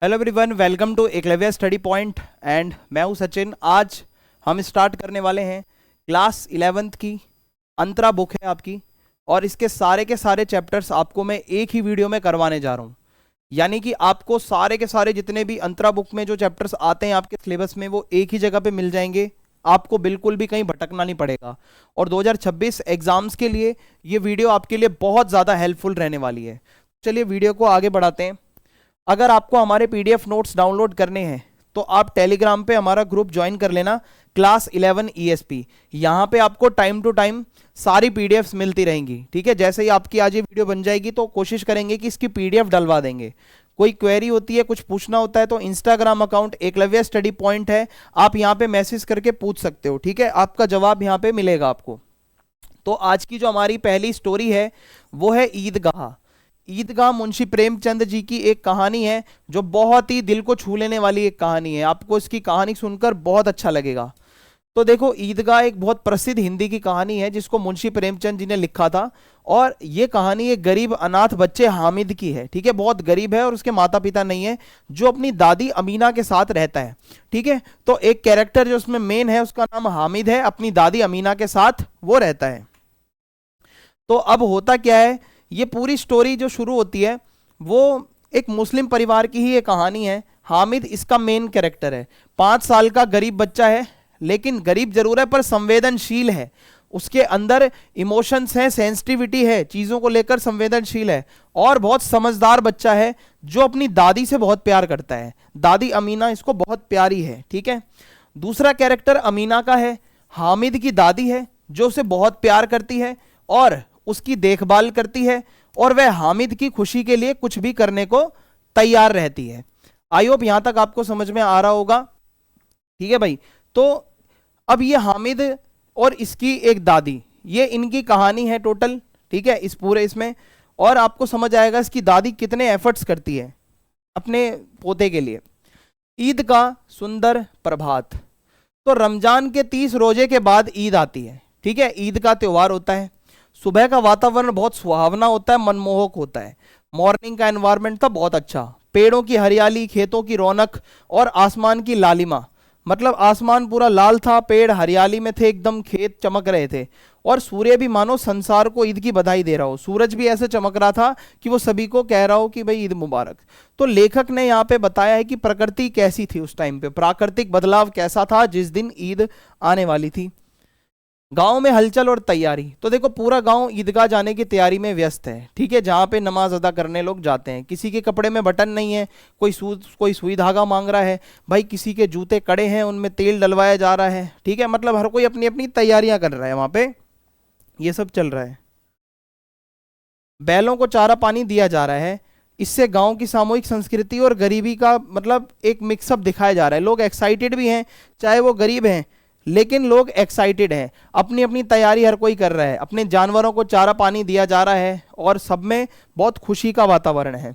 Hello everyone, welcome to Eklavya study point and मैं हूं सचिन। आज हम स्टार्ट करने वाले हैं क्लास 11th की अंतरा बुक है आपकी, और इसके सारे के सारे चैप्टर्स आपको मैं एक ही वीडियो में करवाने जा रहा हूं। यानी कि आपको सारे के सारे जितने भी अंतरा बुक में जो चैप्टर्स आते हैं आपके सिलेबस में वो एक ही जगह पे मिल जाएंगे। आपको बिल्कुल भी कहीं भटकना नहीं पड़ेगा, और 2026 एग्जाम्स के लिए ये वीडियो आपके लिए बहुत ज़्यादा हेल्पफुल रहने वाली है। चलिए वीडियो को आगे बढ़ाते हैं। अगर आपको हमारे पीडीएफ नोट्स डाउनलोड करने हैं तो आप टेलीग्राम पे हमारा ग्रुप ज्वाइन कर लेना, क्लास 11 ईएसपी। यहाँ पे आपको टाइम टू टाइम सारी पीडीएफ्स मिलती रहेंगी। ठीक है, जैसे ही आपकी आज ये वीडियो बन जाएगी तो कोशिश करेंगे कि इसकी पीडीएफ डलवा देंगे। कोई क्वेरी होती है, कुछ पूछना होता है तो Instagram account Eklavya study point है, आप यहाँ पे मैसेज करके पूछ सकते हो। ठीक है, आपका जवाब यहाँ पे मिलेगा आपको। तो आज की जो हमारी पहली स्टोरी है वो है ईदगाह। ईदगाह मुंशी प्रेमचंद जी की एक कहानी है जो बहुत ही दिल को छू लेने वाली एक कहानी है। आपको इसकी कहानी सुनकर बहुत अच्छा लगेगा। तो देखो, ईदगाह एक बहुत प्रसिद्ध हिंदी की कहानी है जिसको मुंशी प्रेमचंद जी ने लिखा था, और ये कहानी एक गरीब अनाथ बच्चे हामिद की है। ठीक है, बहुत गरीब है और उसके माता पिता नहीं है, जो अपनी दादी अमीना के साथ रहता है। ठीक है, तो एक कैरेक्टर जो उसमें मेन है उसका नाम हामिद है, अपनी दादी अमीना के साथ वो रहता है। तो अब होता क्या है, ये पूरी स्टोरी जो शुरू होती है वो एक मुस्लिम परिवार की ही एक कहानी है। हामिद इसका मेन कैरेक्टर है। 5 साल का गरीब बच्चा है, लेकिन गरीब जरूर है पर संवेदनशील है। उसके अंदर इमोशंस हैं, सेंसिटिविटी है, चीज़ों को लेकर संवेदनशील है, और बहुत समझदार बच्चा है जो अपनी दादी से बहुत प्यार करता है। दादी अमीना इसको बहुत प्यारी है। ठीक है, दूसरा कैरेक्टर अमीना का है। हामिद की दादी है जो उसे बहुत प्यार करती है और उसकी देखभाल करती है, और वह हामिद की खुशी के लिए कुछ भी करने को तैयार रहती है। आई होप यहां तक आपको समझ में आ रहा होगा। ठीक है भाई, तो अब ये हामिद और इसकी एक दादी, ये इनकी कहानी है टोटल। ठीक है, इस पूरे इसमें, और आपको समझ आएगा इसकी दादी कितने एफर्ट्स करती है अपने पोते के लिए। ईद का सुंदर प्रभात। तो रमजान के 30 रोजे के बाद ईद आती है। ठीक है, ईद का त्योहार होता है। सुबह का वातावरण बहुत सुहावना होता है, मनमोहक होता है। मॉर्निंग का एनवायरनमेंट था बहुत अच्छा, पेड़ों की हरियाली, खेतों की रौनक और आसमान की लालिमा। मतलब आसमान पूरा लाल था, पेड़ हरियाली में थे एकदम, खेत चमक रहे थे, और सूर्य भी मानो संसार को ईद की बधाई दे रहा हो। सूरज भी ऐसे चमक रहा था कि वो सभी को कह रहा हो कि भाई ईद मुबारक। तो लेखक ने यहाँ पे बताया है कि प्रकृति कैसी थी उस टाइम पे, प्राकृतिक बदलाव कैसा था जिस दिन ईद आने वाली थी। गांव में हलचल और तैयारी। तो देखो, पूरा गांव ईदगाह जाने की तैयारी में व्यस्त है। ठीक है, जहां पे नमाज अदा करने लोग जाते हैं। किसी के कपड़े में बटन नहीं है, कोई सुई धागा मांग रहा है भाई, किसी के जूते कड़े हैं उनमें तेल डलवाया जा रहा है। ठीक है, मतलब हर कोई अपनी अपनी तैयारियां कर रहा है, वहां पे ये सब चल रहा है। बैलों को चारा पानी दिया जा रहा है। इससे गांव की सामूहिक संस्कृति और गरीबी का मतलब एक मिक्सअप दिखाया जा रहा है। लोग एक्साइटेड भी हैं, चाहे वो गरीब हैं, लेकिन लोग एक्साइटेड हैं। अपनी अपनी तैयारी हर कोई कर रहा है। अपने जानवरों को चारा पानी दिया जा रहा है, और सब में बहुत खुशी का वातावरण है।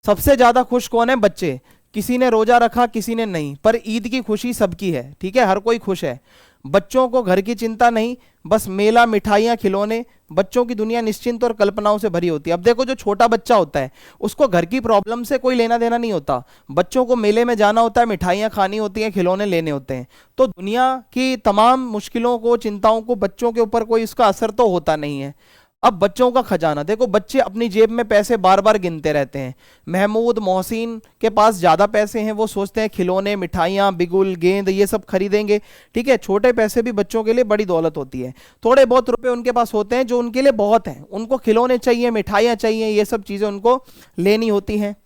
सबसे ज्यादा खुश कौन है? बच्चे। किसी ने रोजा रखा, किसी ने नहीं, पर ईद की खुशी सबकी है। ठीक है, हर कोई खुश है। बच्चों को घर की चिंता नहीं, बस मेला, मिठाइयाँ, खिलौने। बच्चों की दुनिया निश्चिंत और कल्पनाओं से भरी होती है। अब देखो, जो छोटा बच्चा होता है उसको घर की प्रॉब्लम से कोई लेना देना नहीं होता। बच्चों को मेले में जाना होता है, मिठाइयाँ खानी होती हैं, खिलौने लेने होते हैं। तो दुनिया की तमाम मुश्किलों को, चिंताओं को बच्चों के ऊपर कोई इसका असर तो होता नहीं है। अब बच्चों का खजाना देखो, बच्चे अपनी जेब में पैसे बार बार गिनते रहते हैं। महमूद, मोहसिन के पास ज़्यादा पैसे हैं, वो सोचते हैं खिलौने, मिठाइयाँ, बिगुल, गेंद ये सब खरीदेंगे। ठीक है, छोटे पैसे भी बच्चों के लिए बड़ी दौलत होती है। थोड़े बहुत रुपए उनके पास होते हैं जो उनके लिए बहुत हैं, उनको खिलौने चाहिए, मिठाइयाँ चाहिए, ये सब चीज़ें उनको लेनी होती हैं।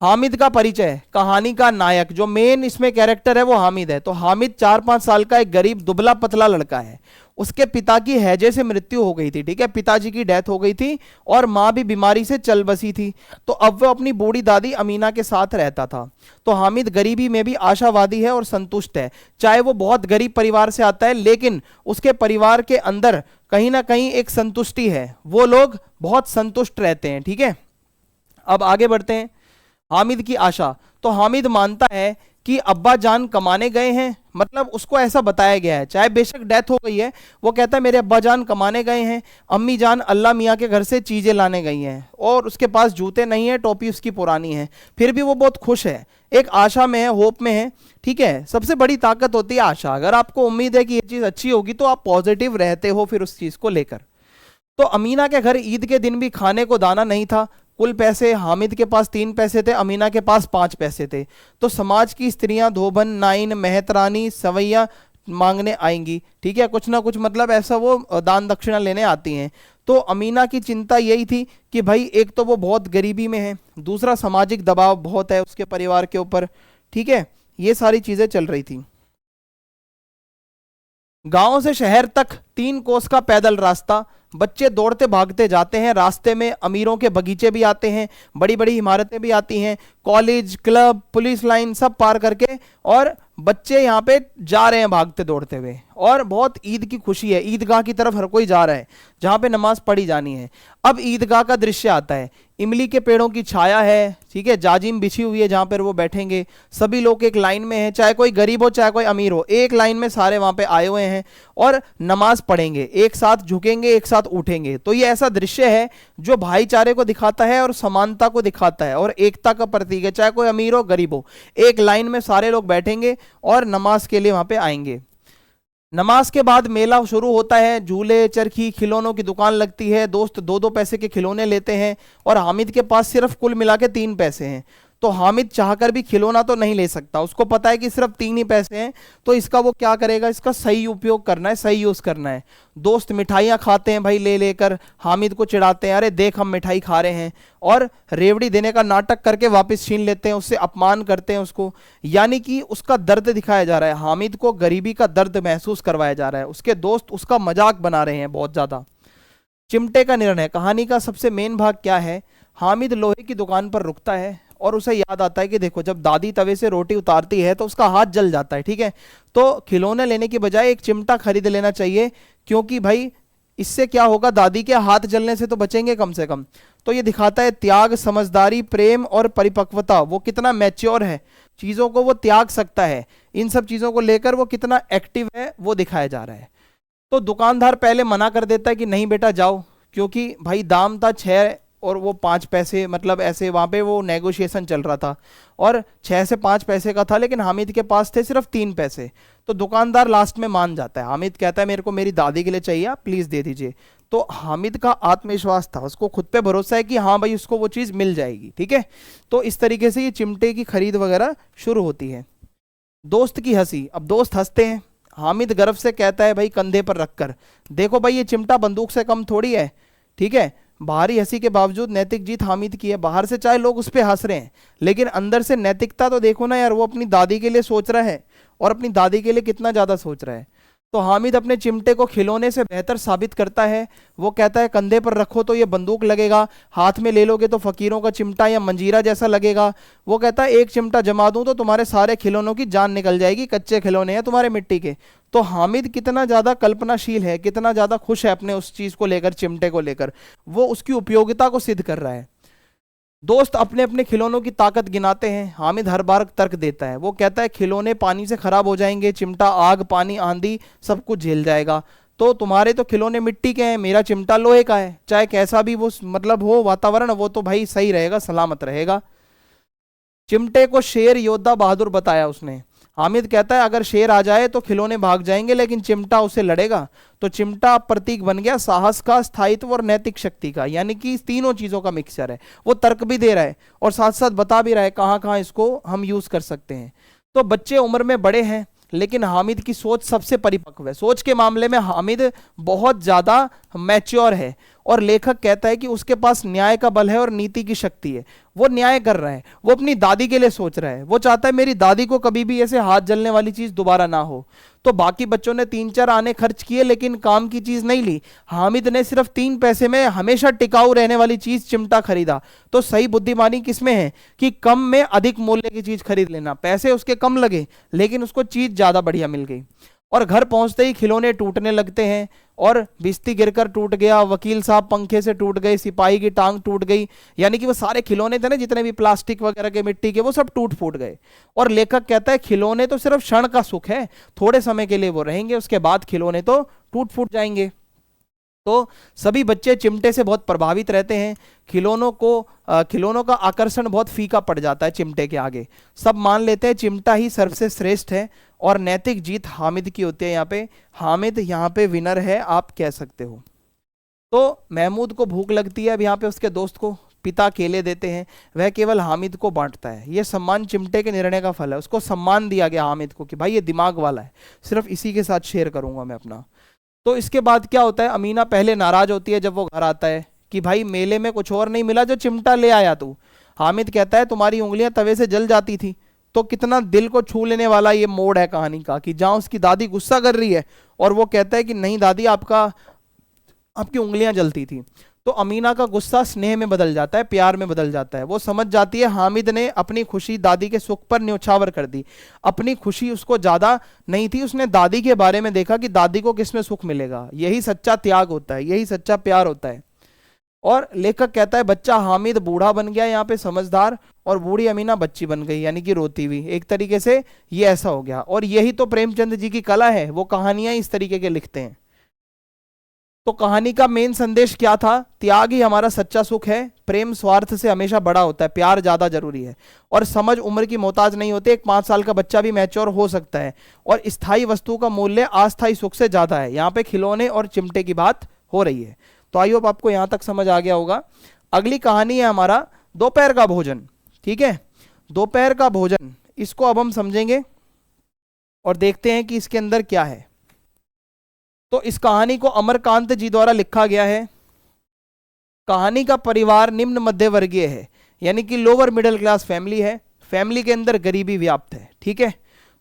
हामिद का परिचय। कहानी का नायक जो मेन इसमें कैरेक्टर है वो हामिद है। तो हामिद 4-5 साल का एक गरीब दुबला पतला लड़का है। उसके पिता की हैजे से मृत्यु हो गई थी। ठीक है, पिताजी की डेथ हो गई थी, और माँ भी बीमारी से चल बसी थी। तो अब वो अपनी बूढ़ी दादी अमीना के साथ रहता था। तो हामिद गरीबी में भी आशावादी है और संतुष्ट है। चाहे वो बहुत गरीब परिवार से आता है, लेकिन उसके परिवार के अंदर कहीं ना कहीं एक संतुष्टि है, वो लोग बहुत संतुष्ट रहते हैं। ठीक है, अब आगे बढ़ते हैं। हामिद की आशा। तो हामिद मानता है कि अब्बा जान कमाने गए हैं, मतलब उसको ऐसा बताया गया है, चाहे बेशक डेथ हो गई है, वो कहता है मेरे अब्बा जान कमाने गए हैं, अम्मी जान अल्लाह मियाँ के घर से चीजें लाने गई हैं, और उसके पास जूते नहीं है, टोपी उसकी पुरानी है, फिर भी वो बहुत खुश है, एक आशा में है, होप में है। ठीक है, सबसे बड़ी ताकत होती है आशा। अगर आपको उम्मीद है कि ये चीज अच्छी होगी तो आप पॉजिटिव रहते हो फिर उस चीज को लेकर। तो अमीना के घर ईद के दिन भी खाने को दाना नहीं था। कुल पैसे हामिद के पास 3 पैसे थे, अमीना के पास 5 पैसे थे। तो समाज की स्त्रियां धोबन, नाइन, मेहतरानी, सवैया मांगने आएंगी, ठीक है, कुछ ना कुछ मतलब ऐसा वो दान दक्षिणा लेने आती हैं। तो अमीना की चिंता यही थी कि भाई एक तो वो बहुत गरीबी में है, दूसरा सामाजिक दबाव बहुत है उसके परिवार के ऊपर। ठीक है, ये सारी चीजें चल रही थी। गांव से शहर तक 3 कोस का पैदल रास्ता, बच्चे दौड़ते भागते जाते हैं, रास्ते में अमीरों के बगीचे भी आते हैं, बड़ी बड़ी इमारतें भी आती हैं, कॉलेज, क्लब, पुलिस लाइन सब पार करके, और बच्चे यहाँ पे जा रहे हैं भागते दौड़ते हुए, और बहुत ईद की खुशी है, ईदगाह की तरफ हर कोई जा रहा है जहाँ पे नमाज पढ़ी जानी है। अब ईदगाह का दृश्य आता है, इमली के पेड़ों की छाया है, ठीक है, जाजिम बिछी हुई है जहाँ पर वो बैठेंगे, सभी लोग एक लाइन में हैं, चाहे कोई गरीब हो चाहे कोई अमीर हो, एक लाइन में सारे वहाँ पे आए हुए हैं और नमाज पढ़ेंगे, एक साथ झुकेंगे, एक साथ उठेंगे। तो ये ऐसा दृश्य है जो भाईचारे को दिखाता है और समानता को दिखाता है और एकता का प्रतीक है, चाहे कोई अमीर हो गरीब हो, एक लाइन में सारे लोग बैठेंगे और नमाज के लिए वहां पे आएंगे। नमाज के बाद मेला शुरू होता है, झूले, चरखी, खिलौनों की दुकान लगती है, दोस्त 2-2 पैसे के खिलौने लेते हैं, और हामिद के पास सिर्फ कुल मिला के 3 पैसे हैं। तो हामिद चाहकर भी खिलौना तो नहीं ले सकता, उसको पता है कि सिर्फ 3 ही पैसे हैं, तो इसका वो क्या करेगा, इसका सही उपयोग करना है, सही यूज करना है। दोस्त मिठाइयाँ खाते हैं भाई ले लेकर, हामिद को चिढ़ाते हैं, अरे देख हम मिठाई खा रहे हैं, और रेवड़ी देने का नाटक करके वापस छीन लेते हैं, उससे अपमान करते हैं उसको, यानी कि उसका दर्द दिखाया जा रहा है, हामिद को गरीबी का दर्द महसूस करवाया जा रहा है, उसके दोस्त उसका मजाक बना रहे हैं बहुत ज्यादा। चिमटे का निर्णय, कहानी का सबसे मेन भाग क्या है, हामिद लोहे की दुकान पर रुकता है और उसे याद आता है कि देखो जब दादी तवे से रोटी उतारती है तो उसका हाथ जल जाता है, ठीक है, तो खिलौने लेने की बजाय एक चिमटा खरीद लेना चाहिए, क्योंकि भाई इससे क्या होगा, दादी के हाथ जलने से तो बचेंगे कम से कम। तो ये दिखाता है त्याग, समझदारी, प्रेम और परिपक्वता, वो कितना मैच्योर है, चीजों को वो त्याग सकता है, इन सब चीजों को लेकर वो कितना एक्टिव है वो दिखाया जा रहा है। तो दुकानदार पहले मना कर देता है कि नहीं बेटा जाओ, क्योंकि भाई दाम था 6 और वो 5 पैसे, मतलब ऐसे वहां पे वो नेगोशिएशन चल रहा था, और 6 से 5 पैसे का था, लेकिन हामिद के पास थे सिर्फ 3 पैसे। तो दुकानदार लास्ट में मान जाता है, हामिद कहता है मेरे को मेरी दादी के लिए चाहिए, आप प्लीज दे दीजिए। तो हामिद का आत्मविश्वास था, उसको खुद पे भरोसा है कि हाँ भाई उसको वो चीज मिल जाएगी, ठीक है। तो इस तरीके से ये चिमटे की खरीद वगैरह शुरू होती है। दोस्त की हंसी, अब दोस्त हंसते हैं, हामिद गर्व से कहता है भाई कंधे पर रखकर, देखो भाई ये चिमटा बंदूक से कम थोड़ी है, ठीक है। बाहरी हंसी के बावजूद नैतिक जीत हामिद की है, बाहर से चाहे लोग उस पर हंस रहे हैं, लेकिन अंदर से नैतिकता तो देखो ना यार, वो अपनी दादी के लिए सोच रहा है, और अपनी दादी के लिए कितना ज्यादा सोच रहा है। तो हामिद अपने चिमटे को खिलौने से बेहतर साबित करता है, वो कहता है कंधे पर रखो तो ये बंदूक लगेगा, हाथ में ले लोगे तो फकीरों का चिमटा या मंजीरा जैसा लगेगा। वो कहता है एक चिमटा जमा दूं तो तुम्हारे सारे खिलौनों की जान निकल जाएगी, कच्चे खिलौने हैं तुम्हारे मिट्टी के। तो हामिद कितना ज्यादा कल्पनाशील है, कितना ज्यादा खुश है अपने उस चीज को लेकर, चिमटे को लेकर, वो उसकी उपयोगिता को सिद्ध कर रहा है। दोस्त अपने अपने खिलौनों की ताकत गिनाते हैं, हामिद हर बार तर्क देता है, वो कहता है खिलौने पानी से खराब हो जाएंगे, चिमटा आग, पानी, आंधी सब कुछ झेल जाएगा। तो तुम्हारे तो खिलौने मिट्टी के हैं, मेरा चिमटा लोहे का है, चाहे कैसा भी वो मतलब हो वातावरण, वो तो भाई सही रहेगा, सलामत रहेगा। चिमटे को शेर, योद्धा, बहादुर बताया उसने। हामिद कहता है अगर शेर आ जाए तो खिलौने भाग जाएंगे, लेकिन चिमटा उससे लड़ेगा। तो चिमटा प्रतीक बन गया साहस का, स्थायित्व और नैतिक शक्ति का, यानी कि तीनों चीजों का मिक्सचर है। वो तर्क भी दे रहा है और साथ साथ बता भी रहा है कहाँ कहाँ इसको हम यूज कर सकते हैं। तो बच्चे उम्र में बड़े हैं, लेकिन हामिद की सोच सबसे परिपक्व है। सोच के मामले में हामिद बहुत ज्यादा मैच्योर है, और लेखक कहता है कि उसके पास न्याय का बल है और नीति की शक्ति है। वो न्याय कर रहा है, वो अपनी दादी के लिए सोच रहा है, वो चाहता है मेरी दादी को कभी भी ऐसे हाथ जलने वाली चीज दोबारा ना हो। तो बाकी बच्चों ने 3-4 आने खर्च किए, लेकिन काम की चीज नहीं ली। हामिद ने सिर्फ 3 पैसे में हमेशा टिकाऊ रहने वाली चीज चिमटा खरीदा। तो सही बुद्धिमानी किसमें है कि कम में अधिक मूल्य की चीज खरीद लेना, पैसे उसके कम लगे लेकिन उसको चीज ज्यादा बढ़िया मिल गई। और घर पहुंचते ही खिलौने टूटने लगते हैं, और बिस्ती गिरकर टूट गया, वकील साहब पंखे से टूट गए, सिपाही की टांग टूट गई, यानी कि वो सारे खिलौने थे ना जितने भी प्लास्टिक वगैरह के, मिट्टी के, वो सब टूट फूट गए। और लेखक कहता है खिलौने तो सिर्फ क्षण का सुख है, थोड़े समय के लिए वो रहेंगे, उसके बाद खिलौने तो टूट फूट जाएंगे। तो सभी बच्चे चिमटे से बहुत प्रभावित रहते हैं। खिलौनों का आकर्षण बहुत फीका पड़ जाता है चिमटे के आगे। सब मान लेते हैं चिमटा ही सबसे श्रेष्ठ है, और नैतिक जीत हामिद की होती है। यहाँ पे हामिद यहाँ पे विनर है, आप कह सकते हो। तो महमूद को भूख लगती है, अब यहाँ पे उसके दोस्त को पिता केले देते हैं, वह केवल हामिद को बांटता है। यह सम्मान चिमटे के निर्णय का फल है, उसको सम्मान दिया गया हामिद को कि भाई ये दिमाग वाला है, सिर्फ इसी के साथ शेयर करूंगा मैं अपना। तो इसके बाद क्या होता है, अमीना पहले नाराज होती है जब वो घर आता है कि भाई मेले में कुछ और नहीं मिला जो चिमटा ले आया तू। हामिद कहता है तुम्हारी उंगलियां तवे से जल जाती थी। तो कितना दिल को छू लेने वाला ये मोड़ है कहानी का, कि जहां उसकी दादी गुस्सा कर रही है और वो कहता है कि नहीं दादी आपकी उंगलियां जलती थी। तो अमीना का गुस्सा स्नेह में बदल जाता है, प्यार में बदल जाता है। वो समझ जाती है हामिद ने अपनी खुशी दादी के सुख पर न्योछावर कर दी। अपनी खुशी उसको ज्यादा नहीं थी, उसने दादी के बारे में देखा कि दादी को किसमें सुख मिलेगा। यही सच्चा त्याग होता है, यही सच्चा प्यार होता है। और लेखक कहता है बच्चा हामिद बूढ़ा बन गया यहाँ पे समझदार, और बूढ़ी अमीना बच्ची बन गई, यानी कि रोती हुई। एक तरीके से ये ऐसा हो गया। और यही तो प्रेमचंद जी की कला है, वो कहानियां इस तरीके के लिखते हैं। तो कहानी का मेन संदेश क्या था, त्याग ही हमारा सच्चा सुख है, प्रेम स्वार्थ से हमेशा बड़ा होता है, प्यार ज्यादा जरूरी है, और समझ उम्र की मोहताज नहीं होती। एक 5 साल का बच्चा भी मैच्योर हो सकता है, और स्थायी वस्तु का मूल्य अस्थायी सुख से ज्यादा है। यहाँ पे खिलौने और चिमटे की बात हो रही है। तो आई होप आपको यहां तक समझ आ गया होगा। अगली कहानी है हमारा दोपहर का भोजन। ठीक है, दोपहर का भोजन, इसको अब हम समझेंगे और देखते हैं कि इसके अंदर क्या है। तो इस कहानी को अमरकांत जी द्वारा लिखा गया है। कहानी का परिवार निम्न मध्य वर्गीय है, यानी कि लोअर मिडिल क्लास फैमिली है। फैमिली के अंदर गरीबी व्याप्त है। ठीक है,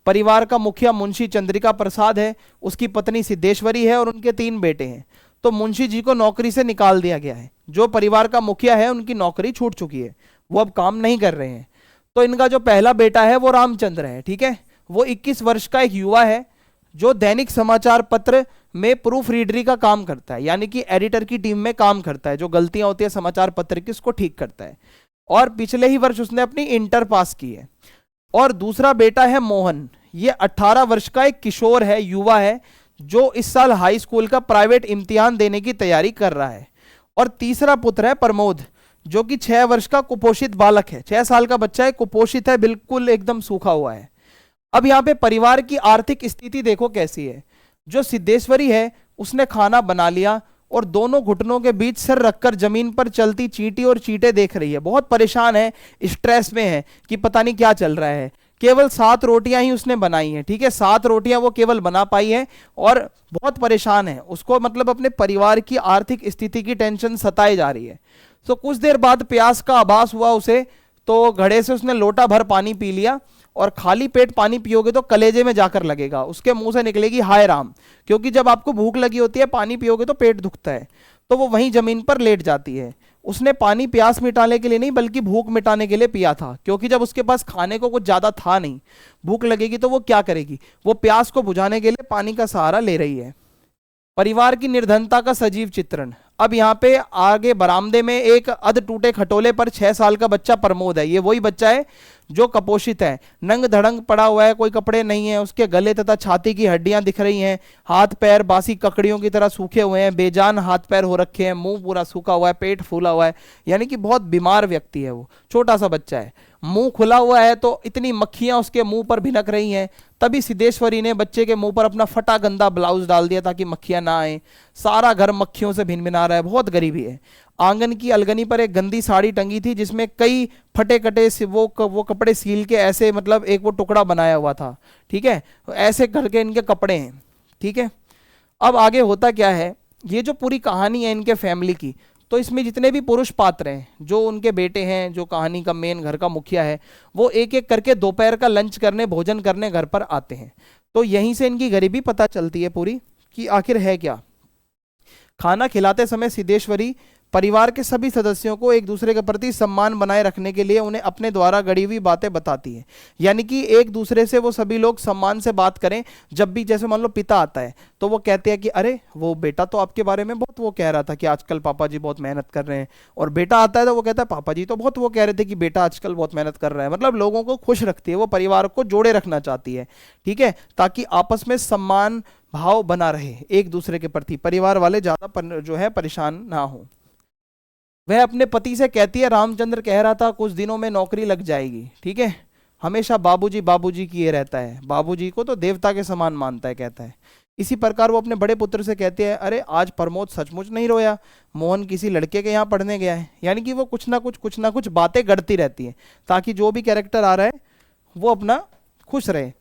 परिवार का मुखिया मुंशी चंद्रिका प्रसाद है, उसकी पत्नी सिद्धेश्वरी है, और उनके 3 बेटे हैं। तो मुंशी जी को नौकरी से निकाल दिया गया है। जो परिवार का मुखिया है उनकी नौकरी छूट चुकी है, वो अब काम नहीं कर रहे हैं। तो इनका जो पहला बेटा है वो रामचंद्र है। ठीक है, वो 21 वर्ष का एक युवा है, जो दैनिक समाचार पत्र में प्रूफ रीडरी का काम करता है, यानी कि एडिटर की टीम में काम करता है। जो गलतियां होती है समाचार पत्र की उसको ठीक करता है। और पिछले ही वर्ष उसने अपनी इंटर पास की है। और दूसरा बेटा है मोहन, ये 18 वर्ष का एक किशोर है, युवा है, जो इस साल हाई स्कूल का प्राइवेट इम्तिहान देने की तैयारी कर रहा है। और तीसरा पुत्र है प्रमोद, जो कि 6 वर्ष का कुपोषित बालक है। 6 साल का बच्चा है, कुपोषित है, बिल्कुल एकदम सूखा हुआ है। अब यहाँ पे परिवार की आर्थिक स्थिति देखो कैसी है। जो सिद्धेश्वरी है उसने खाना बना लिया और दोनों घुटनों के बीच सिर रखकर जमीन पर चलती चींटी और चींटे देख रही है। बहुत परेशान है, स्ट्रेस में है कि पता नहीं क्या चल रहा है। केवल 7 रोटियां ही उसने बनाई हैं। ठीक है, 7 रोटियां वो केवल बना पाई है, और बहुत परेशान है। उसको मतलब अपने परिवार की आर्थिक स्थिति की टेंशन सताई जा रही है। तो कुछ देर बाद प्यास का आभास हुआ उसे, तो घड़े से उसने लोटा भर पानी पी लिया। और खाली पेट पानी पियोगे तो कलेजे में जाकर लगेगा, उसके मुंह से निकलेगी हाय राम, क्योंकि जब आपको भूख लगी होती है पानी पियोगे तो पेट दुखता है। तो वो वहीं जमीन पर लेट जाती है। उसने पानी प्यास मिटाने के लिए नहीं बल्कि भूख मिटाने के लिए पिया था, क्योंकि जब उसके पास खाने को कुछ ज्यादा था नहीं, भूख लगेगी तो वो क्या करेगी, वो प्यास को बुझाने के लिए पानी का सहारा ले रही है। परिवार की निर्धनता का सजीव चित्रण। अब यहाँ पे आगे बरामदे में एक अध टूटे खटोले पर 6 साल का बच्चा प्रमोद है। ये वही बच्चा है जो कपोषित है, नंग धड़ंग पड़ा हुआ है, कोई कपड़े नहीं है, उसके गले तथा छाती की हड्डियां दिख रही हैं, हाथ पैर बासी ककड़ियों की तरह सूखे हुए हैं, बेजान हाथ पैर हो रखे हैं, मुंह पूरा सूखा हुआ है, पेट फूला हुआ है, यानी कि बहुत बीमार व्यक्ति है। वो छोटा सा बच्चा है, मुंह खुला हुआ है तो इतनी मक्खियां उसके मुंह पर भिनक रही हैं। तभी सिद्धेश्वरी ने बच्चे के मुंह पर अपना फटा गंदा ब्लाउज डाल दिया ताकि मक्खियां ना आए। सारा घर मक्खियों से भिनभिना रहा है, बहुत गरीबी है। आंगन की अलगनी पर एक गंदी साड़ी टंगी थी जिसमें कई फटे कटे से वो कपड़े सील के ऐसे मतलब एक वो टुकड़ा बनाया हुआ था। ठीक है, ऐसे करके इनके कपड़े हैं। ठीक है, अब आगे होता क्या है, ये जो पूरी कहानी है इनके फैमिली की, तो इसमें जितने भी पुरुष पात्र हैं, जो उनके बेटे हैं, जो कहानी का मेन घर का मुखिया है, वो एक एक करके दोपहर का लंच करने, भोजन करने घर पर आते हैं। तो यहीं से इनकी गरीबी पता चलती है पूरी कि आखिर है क्या। खाना खिलाते समय सिद्धेश्वरी परिवार के सभी सदस्यों को एक दूसरे के प्रति सम्मान बनाए रखने के लिए उन्हें अपने द्वारा गढ़ी हुई बातें बताती है। यानी कि एक दूसरे से वो सभी लोग सम्मान से बात करें। जब भी जैसे मान लो पिता आता है तो वो कहते हैं कि अरे वो बेटा तो आपके बारे में बहुत वो कह रहा था कि आजकल पापा जी बहुत मेहनत कर रहे हैं, और बेटा आता है तो वो कहता है पापा जी तो बहुत वो कह रहे थे कि बेटा आजकल बहुत मेहनत कर रहा है। मतलब लोगों को खुश रखती है, वो परिवार को जोड़े रखना चाहती है, ठीक है, ताकि आपस में सम्मान भाव बना रहे एक दूसरे के प्रति, परिवार वाले ज्यादा जो है परेशान ना हो। वह अपने पति से कहती है, रामचंद्र कह रहा था कुछ दिनों में नौकरी लग जाएगी, ठीक है, हमेशा बाबूजी बाबूजी किए रहता है, बाबूजी को तो देवता के समान मानता है, कहता है। इसी प्रकार वो अपने बड़े पुत्र से कहते हैं, अरे आज प्रमोद सचमुच नहीं रोया, मोहन किसी लड़के के यहाँ पढ़ने गया है। यानी कि वो कुछ ना कुछ बातें गढ़ती रहती हैं ताकि जो भी कैरेक्टर आ रहा है वो अपना खुश रहे।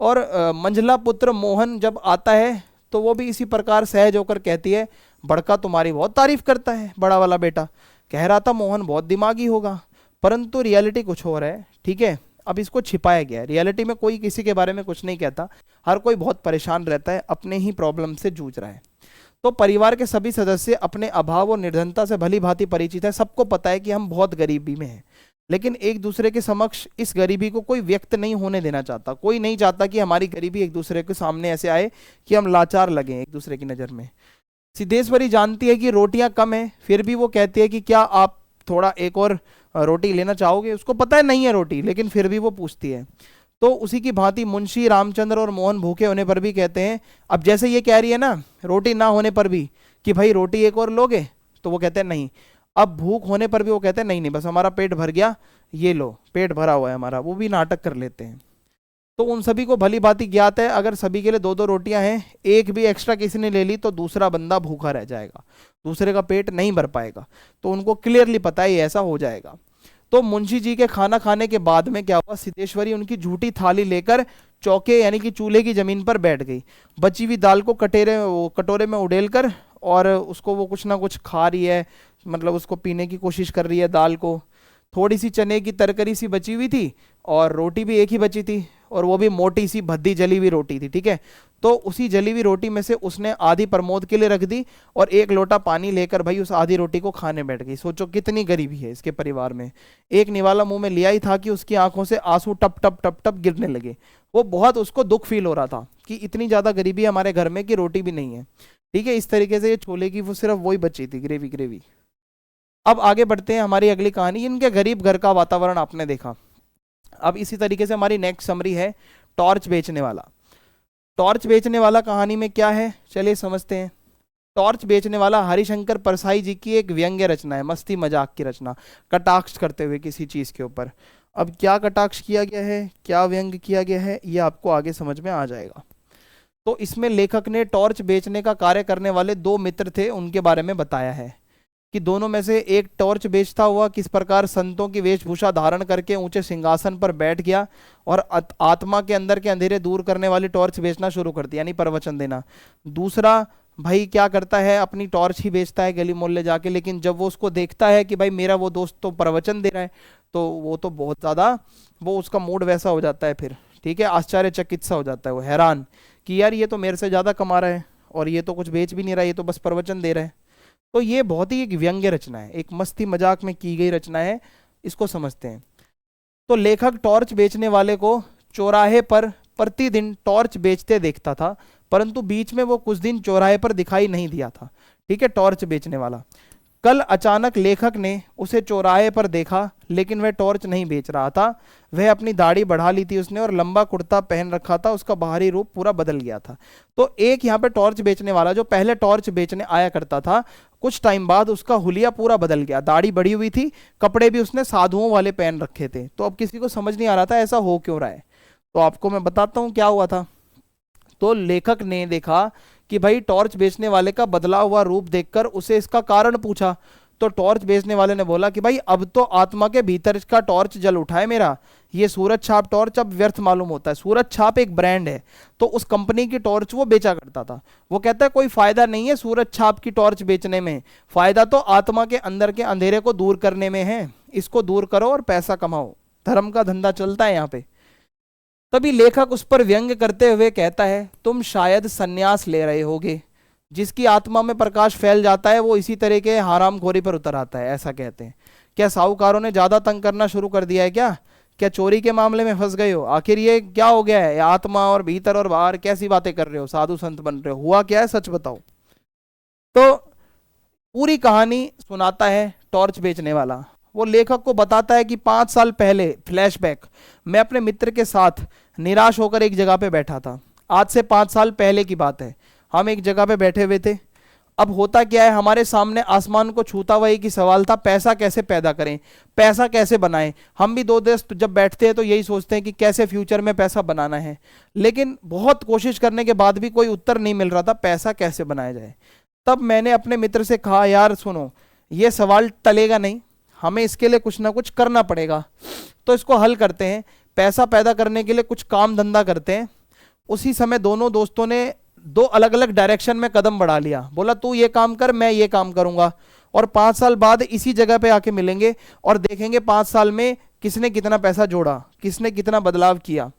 और मंझला पुत्र मोहन जब आता है तो वो भी इसी प्रकार सहज होकर कहती है, बड़का तुम्हारी बहुत तारीफ करता है, बड़ा वाला बेटा कह रहा था मोहन बहुत दिमागी होगा, परंतु रियलिटी कुछ और है, ठीक है। अब इसको छिपाया गया है, रियलिटी में कोई किसी के बारे में कुछ नहीं कहता, हर कोई बहुत परेशान रहता है, अपने ही प्रॉब्लम से जूझ रहा है। तो परिवार के सभी सदस्य अपने अभाव और निर्धनता से भली भांति परिचित है, सबको पता है कि हम बहुत गरीबी में हैं, लेकिन एक दूसरे के समक्ष इस गरीबी को कोई व्यक्त नहीं होने देना चाहता। कोई नहीं चाहता कि हमारी गरीबी एक दूसरे के सामने ऐसे आए कि हम लाचार लगें एक दूसरे की नज़र में। सिद्धेश्वरी जानती है कि रोटियां कम है, फिर भी वो कहती है कि क्या आप थोड़ा एक और रोटी लेना चाहोगे। उसको पता है नहीं है रोटी, लेकिन फिर भी वो पूछती है। तो उसी की भांति मुंशी रामचंद्र और मोहन भूखे होने पर भी कहते हैं, अब जैसे ये कह रही है ना रोटी ना होने पर भी कि भाई रोटी एक और लोगे, तो वो कहते हैं नहीं। अब भूख होने पर भी वो कहते हैं नहीं नहीं बस हमारा पेट भर गया, ये लो पेट भरा हुआ है हमारा, वो भी नाटक कर लेते हैं। तो उन सभी को भली भांति ज्ञात है अगर सभी के लिए दो दो रोटियां हैं, एक भी एक्स्ट्रा किसी ने ले ली तो दूसरा बंदा भूखा रह जाएगा, दूसरे का पेट नहीं भर पाएगा। तो उनको क्लियरली पता है ऐसा हो जाएगा। तो मुंशी जी के खाना खाने के बाद में क्या हुआ, सिद्धेश्वरी उनकी झूठी थाली लेकर चौके यानी कि चूल्हे की जमीन पर बैठ गई। बची हुई दाल को कटोरे में उड़ेल कर और उसको वो कुछ ना कुछ खा रही है, मतलब उसको पीने की कोशिश कर रही है दाल को। थोड़ी सी चने की तरकरी सी बची हुई थी और रोटी भी एक ही बची थी, और वो भी मोटी सी भद्दी जली हुई रोटी थी, ठीक है। तो उसी जली हुई रोटी में से उसने आधी प्रमोद के लिए रख दी और एक लोटा पानी लेकर भाई उस आधी रोटी को खाने बैठ गई। सोचो कितनी गरीबी है इसके परिवार में। एक निवाला मुंह में लिया ही था कि उसकी आंखों से आंसू टप टप टप टप गिरने लगे। वो बहुत उसको दुख फील हो रहा था कि इतनी ज्यादा गरीबी हमारे घर में कि रोटी भी नहीं है, ठीक है। इस तरीके से ये छोले की वो सिर्फ वही बची थी, ग्रेवी ग्रेवी। अब आगे बढ़ते हैं हमारी अगली कहानी। इनके गरीब घर का वातावरण आपने देखा। अब इसी तरीके से हमारी नेक्स्ट समरी है टॉर्च बेचने वाला। टॉर्च बेचने वाला कहानी में क्या है चलिए समझते हैं। टॉर्च बेचने वाला हरिशंकर परसाई जी की एक व्यंग्य रचना है, मस्ती मजाक की रचना, कटाक्ष करते हुए किसी चीज के ऊपर। अब क्या कटाक्ष किया गया है, क्या व्यंग्य किया गया है, ये आपको आगे समझ में आ जाएगा। तो इसमें लेखक ने टॉर्च बेचने का कार्य करने वाले दो मित्र थे उनके बारे में बताया है कि दोनों में से एक टॉर्च बेचता हुआ किस प्रकार संतों की वेशभूषा धारण करके ऊंचे सिंहासन पर बैठ गया और आत्मा के अंदर के अंधेरे दूर करने वाली टॉर्च बेचना शुरू कर दिया, यानी प्रवचन देना। दूसरा भाई क्या करता है, अपनी टॉर्च ही बेचता है गली मोहल्ले जाके, लेकिन जब वो उसको देखता है कि भाई मेरा वो दोस्त तो प्रवचन दे रहा है, तो वो तो बहुत ज़्यादा वो उसका मूड वैसा हो जाता है फिर, ठीक है, आश्चर्यचकित सा हो जाता है वो, हैरान कि यार ये तो मेरे से ज़्यादा कमा रहा है और ये तो कुछ बेच भी नहीं रहा, ये तो बस प्रवचन दे रहा है। तो ये बहुत ही एक व्यंग्य रचना है, एक मस्ती मजाक में की गई रचना है, इसको समझते हैं। तो लेखक टॉर्च बेचने वाले को चौराहे पर प्रतिदिन टॉर्च बेचते देखता था, परंतु बीच में वो कुछ दिन चौराहे पर दिखाई नहीं दिया था, ठीक है, टॉर्च बेचने वाला। कल अचानक लेखक ने उसे चौराहे पर देखा, लेकिन वह टॉर्च नहीं बेच रहा था। वह अपनी दाढ़ी बढ़ा ली थी उसने और लंबा कुर्ता पहन रखा था, उसका बाहरी रूप पूरा बदल गया था। तो एक यहाँ पे टॉर्च बेचने वाला जो पहले टॉर्च बेचने आया करता था, कुछ टाइम बाद उसका हुलिया पूरा बदल गया, दाढ़ी बढ़ी हुई थी, कपड़े भी उसने साधुओं वाले पहन रखे थे। तो अब किसी को समझ नहीं आ रहा था ऐसा हो क्यों रहा है। तो आपको मैं बताता हूँ क्या हुआ था। तो लेखक ने देखा कि भाई टॉर्च बेचने वाले का बदला हुआ रूप देखकर उसे इसका कारण पूछा। तो टॉर्च बेचने वाले ने बोला कि भाई अब तो आत्मा के भीतर का टॉर्च जल उठा है मेरा, ये सूरज छाप टॉर्च अब व्यर्थ मालूम होता है। सूरज छाप एक ब्रांड है, तो उस कंपनी की टॉर्च वो बेचा करता था। वो कहता है कोई फायदा नहीं है सूरज छाप की टॉर्च बेचने में, फायदा तो आत्मा के अंदर के अंधेरे को दूर करने में है, इसको दूर करो और पैसा कमाओ, धर्म का धंधा चलता है यहाँ पे। तभी लेखक उस पर व्यंग्य करते हुए कहता है, तुम शायद सन्यास ले रहे होगे, जिसकी आत्मा में प्रकाश फैल जाता है वो इसी तरह के हरामखोरी पर उतर आता है, ऐसा कहते हैं। क्या साहूकारों ने ज्यादा तंग करना शुरू कर दिया है क्या? क्या चोरी के मामले में फंस गए हो? आखिर ये क्या हो गया है? आत्मा और भीतर और बाहर कैसी बातें कर रहे हो, साधु संत बन रहे हो, हुआ क्या है, सच बताओ। तो पूरी कहानी सुनाता है टॉर्च बेचने वाला। वो लेखक को बताता है कि 5 साल पहले, फ्लैशबैक, मैं अपने मित्र के साथ निराश होकर एक जगह पे बैठा था। आज से 5 साल पहले की बात है। हम एक जगह पे बैठे हुए थे। अब होता क्या है, हमारे सामने आसमान को छूता हुआ एक ही सवाल था, पैसा कैसे पैदा करें, पैसा कैसे बनाएं। हम भी दो दोस्त जब बैठते हैं तो यही सोचते हैं कि कैसे फ्यूचर में पैसा बनाना है, लेकिन बहुत कोशिश करने के बाद भी कोई उत्तर नहीं मिल रहा था, पैसा कैसे बनाया जाए। तब मैंने अपने मित्र से कहा, यार सुनो, ये सवाल टलेगा नहीं, हमें इसके लिए कुछ ना कुछ करना पड़ेगा, तो इसको हल करते हैं, पैसा पैदा करने के लिए कुछ काम धंधा करते हैं। उसी समय दोनों दोस्तों ने 2 अलग अलग डायरेक्शन में कदम बढ़ा लिया। बोला तू ये काम कर, मैं ये काम करूंगा, और 5 साल बाद इसी जगह पे आके मिलेंगे और देखेंगे 5 साल में किसने कितना पैसा जोड़ा, किसने कितना बदलाव किया।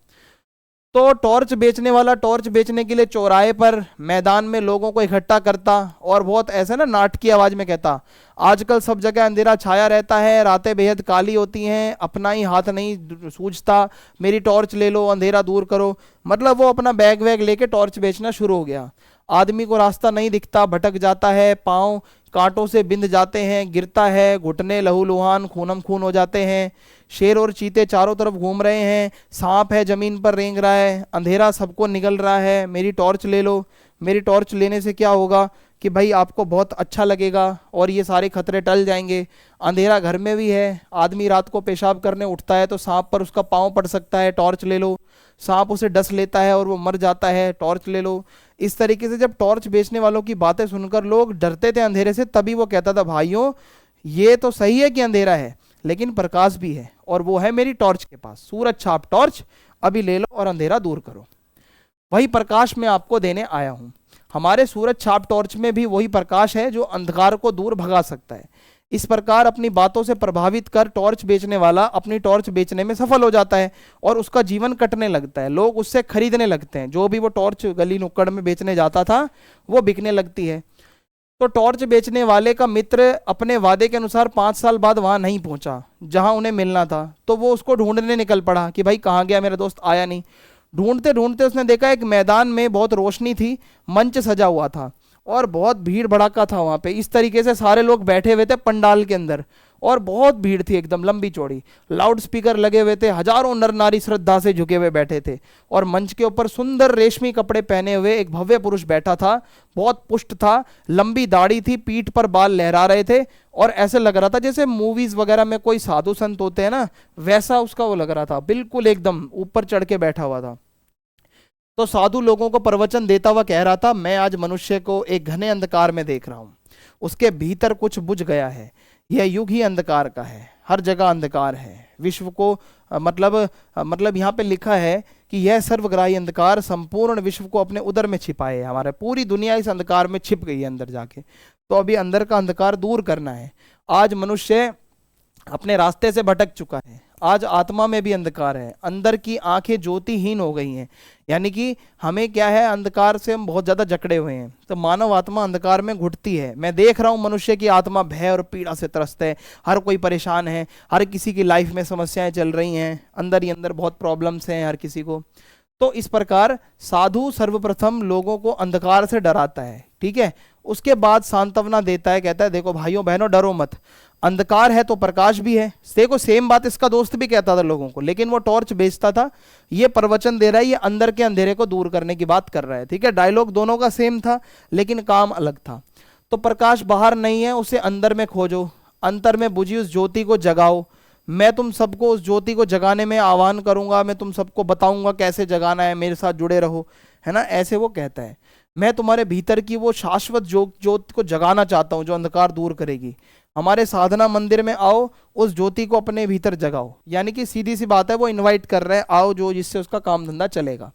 तो टॉर्च बेचने वाला टॉर्च बेचने के लिए चौराहे पर, मैदान में लोगों को इकट्ठा करता और बहुत ऐसे ना नाटकीय आवाज में कहता, आजकल सब जगह अंधेरा छाया रहता है, रातें बेहद काली होती हैं, अपना ही हाथ नहीं सूझता, मेरी टॉर्च ले लो, अंधेरा दूर करो। मतलब वो अपना बैग वैग लेके टॉर्च बेचना शुरू हो गया। आदमी को रास्ता नहीं दिखता, भटक जाता है, पाँव कांटों से बिंध जाते हैं, गिरता है, घुटने लहूलुहान खूनम खून हो जाते हैं। शेर और चीते चारों तरफ घूम रहे हैं, सांप है जमीन पर रेंग रहा है, अंधेरा सबको निगल रहा है, मेरी टॉर्च ले लो। मेरी टॉर्च लेने से क्या होगा कि भाई आपको बहुत अच्छा लगेगा और ये सारे खतरे टल जाएंगे। अंधेरा घर में भी है, आदमी रात को पेशाब करने उठता है तो सांप पर उसका पाँव पड़ सकता है, टॉर्च ले लो। सांप उसे डस लेता है और वो मर जाता है, टॉर्च ले लो। इस तरीके से जब टॉर्च बेचने वालों की बातें सुनकर लोग डरते थे अंधेरे से, तभी वो कहता था, भाइयों ये तो सही है कि अंधेरा है, लेकिन प्रकाश भी है, और वो है मेरी टॉर्च के पास, सूरज छाप टॉर्च, अभी ले लो और अंधेरा दूर करो। वही प्रकाश मैं आपको देने आया हूं। हमारे सूरज छाप टॉर्च में भी वही प्रकाश है जो अंधकार को दूर भगा सकता है। इस प्रकार अपनी बातों से प्रभावित कर टॉर्च बेचने वाला अपनी टॉर्च बेचने में सफल हो जाता है और उसका जीवन कटने लगता है। लोग उससे खरीदने लगते हैं, जो भी वो टॉर्च गली नुक्कड़ में बेचने जाता था वो बिकने लगती है। तो टॉर्च बेचने वाले का मित्र अपने वादे के अनुसार 5 साल बाद वहां नहीं पहुंचा जहां उन्हें मिलना था। तो वो उसको ढूंढने निकल पड़ा कि भाई कहाँ गया मेरा दोस्त, आया नहीं। ढूंढते ढूंढते उसने देखा एक मैदान में बहुत रोशनी थी, मंच सजा हुआ था और बहुत भीड़ भड़ाका था वहां पे। इस तरीके से सारे लोग बैठे हुए थे पंडाल के अंदर और बहुत भीड़ थी, एकदम लंबी चौड़ी, लाउड स्पीकर लगे हुए थे, हजारों नर नारी श्रद्धा से झुके हुए बैठे थे और मंच के ऊपर सुंदर रेशमी कपड़े पहने हुए एक भव्य पुरुष बैठा था। बहुत पुष्ट था, लंबी दाढ़ी थी, पीठ पर बाल लहरा रहे थे और ऐसे लग रहा था जैसे मूवीज वगैरह में कोई साधु संत होते हैं ना, वैसा उसका वो लग रहा था, बिल्कुल एकदम ऊपर चढ़ के बैठा हुआ था। तो साधु लोगों को प्रवचन देता हुआ कह रहा था, मैं आज मनुष्य को एक घने अंधकार में देख रहा हूं, उसके भीतर कुछ बुझ गया है, यह युग ही अंधकार का है, हर जगह अंधकार है। विश्व को मतलब यहाँ पे लिखा है कि यह सर्वग्राही अंधकार संपूर्ण विश्व को अपने उदर में छिपाए है। हमारे पूरी दुनिया इस अंधकार में छिप गई है अंदर जाके। तो अभी अंदर का अंधकार दूर करना है। आज मनुष्य अपने रास्ते से भटक चुका है, आज आत्मा में भी अंधकार है, अंदर की आंखें ज्योतिहीन हो गई हैं। यानी कि हमें क्या है, अंधकार से हम बहुत ज्यादा जकड़े हुए हैं। तो मानव आत्मा अंधकार में घुटती है। मैं देख रहा हूं मनुष्य की आत्मा भय और पीड़ा से त्रस्त है, हर कोई परेशान है, हर किसी की लाइफ में समस्याएं चल रही हैं, अंदर ही अंदर बहुत प्रॉब्लम्स हैं हर किसी को। तो इस प्रकार साधु सर्वप्रथम लोगों को अंधकार से डराता है, ठीक है। उसके बाद सांत्वना देता है, कहता है देखो भाइयों बहनों डरो मत, अंधकार है तो प्रकाश भी है। देखो सेम बात इसका दोस्त भी कहता था लोगों को, लेकिन वो टॉर्च बेचता था, ये प्रवचन दे रहा है, ये अंदर के अंधेरे को दूर करने की बात कर रहा है, ठीक है। डायलॉग दोनों का सेम था लेकिन काम अलग था। तो प्रकाश बाहर नहीं है, उसे अंदर में खोजो, अंतर में बुझी उस ज्योति को जगाओ। मैं तुम सबको उस ज्योति को जगाने में आह्वान करूंगा, मैं तुम सबको बताऊंगा कैसे जगाना है, मेरे साथ जुड़े रहो, है ना, ऐसे वो कहता है। मैं तुम्हारे भीतर की वो शाश्वत ज्योति को जगाना चाहता हूं जो अंधकार दूर करेगी। हमारे साधना मंदिर में आओ, उस ज्योति को अपने भीतर जगाओ। यानी कि सीधी सी बात है, वो इनवाइट कर रहे हैं, आओ जो जिससे उसका काम धंधा चलेगा।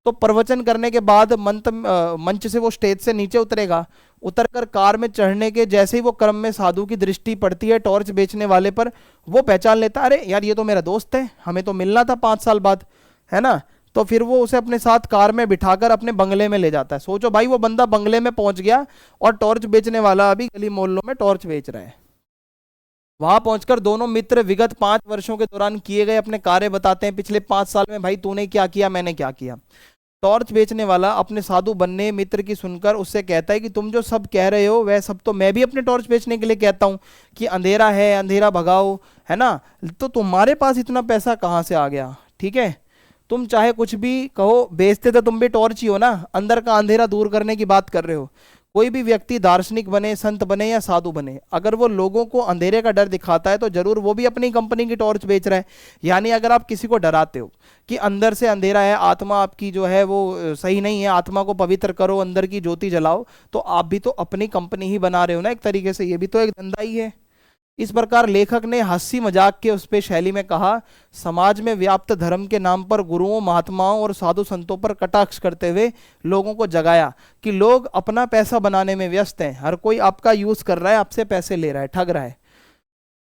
तो प्रवचन करने के बाद मंच से वो स्टेज से नीचे उतरेगा, उतरकर कार में चढ़ने के जैसे ही वो क्रम में साधु की दृष्टि पड़ती है टॉर्च बेचने वाले पर, वो पहचान लेता, अरे यार ये तो मेरा दोस्त है, हमें तो मिलना था 5 साल बाद, है ना। तो फिर वो उसे अपने साथ कार में बिठाकर अपने बंगले में ले जाता है। सोचो भाई, वो बंदा बंगले में पहुंच गया और टॉर्च बेचने वाला अभी गली मोहल्लों में टॉर्च बेच रहा है। वहां पहुंचकर दोनों मित्र विगत 5 वर्षों के दौरान किए गए अपने कार्य बताते हैं। पिछले 5 साल में भाई तूने क्या किया, मैंने क्या किया। टॉर्च बेचने वाला अपने साधु बनने मित्र की सुनकर उससे कहता है कि तुम जो सब कह रहे हो वह सब तो मैं भी अपने टॉर्च बेचने के लिए कहता हूँ कि अंधेरा है, अंधेरा भगाओ, है ना। तो तुम्हारे पास इतना पैसा कहाँ से आ गया? ठीक है, तुम चाहे कुछ भी कहो, बेचते तो तुम भी टॉर्च ही हो ना, अंदर का अंधेरा दूर करने की बात कर रहे हो। कोई भी व्यक्ति दार्शनिक बने, संत बने या साधु बने, अगर वो लोगों को अंधेरे का डर दिखाता है तो जरूर वो भी अपनी कंपनी की टॉर्च बेच रहा है। यानी अगर आप किसी को डराते हो कि अंदर से अंधेरा है, आत्मा आपकी जो है वो सही नहीं है, आत्मा को पवित्र करो, अंदर की ज्योति जलाओ, तो आप भी तो अपनी कंपनी ही बना रहे हो ना एक तरीके से। ये भी तो एक धंधा ही है। इस प्रकार लेखक ने हंसी मजाक के उस पे शैली में कहा, समाज में व्याप्त धर्म के नाम पर गुरुओं, महात्माओं और साधु संतों पर कटाक्ष करते हुए लोगों को जगाया कि लोग अपना पैसा बनाने में व्यस्त हैं, हर कोई आपका यूज कर रहा है, आपसे पैसे ले रहा है, ठग रहा है।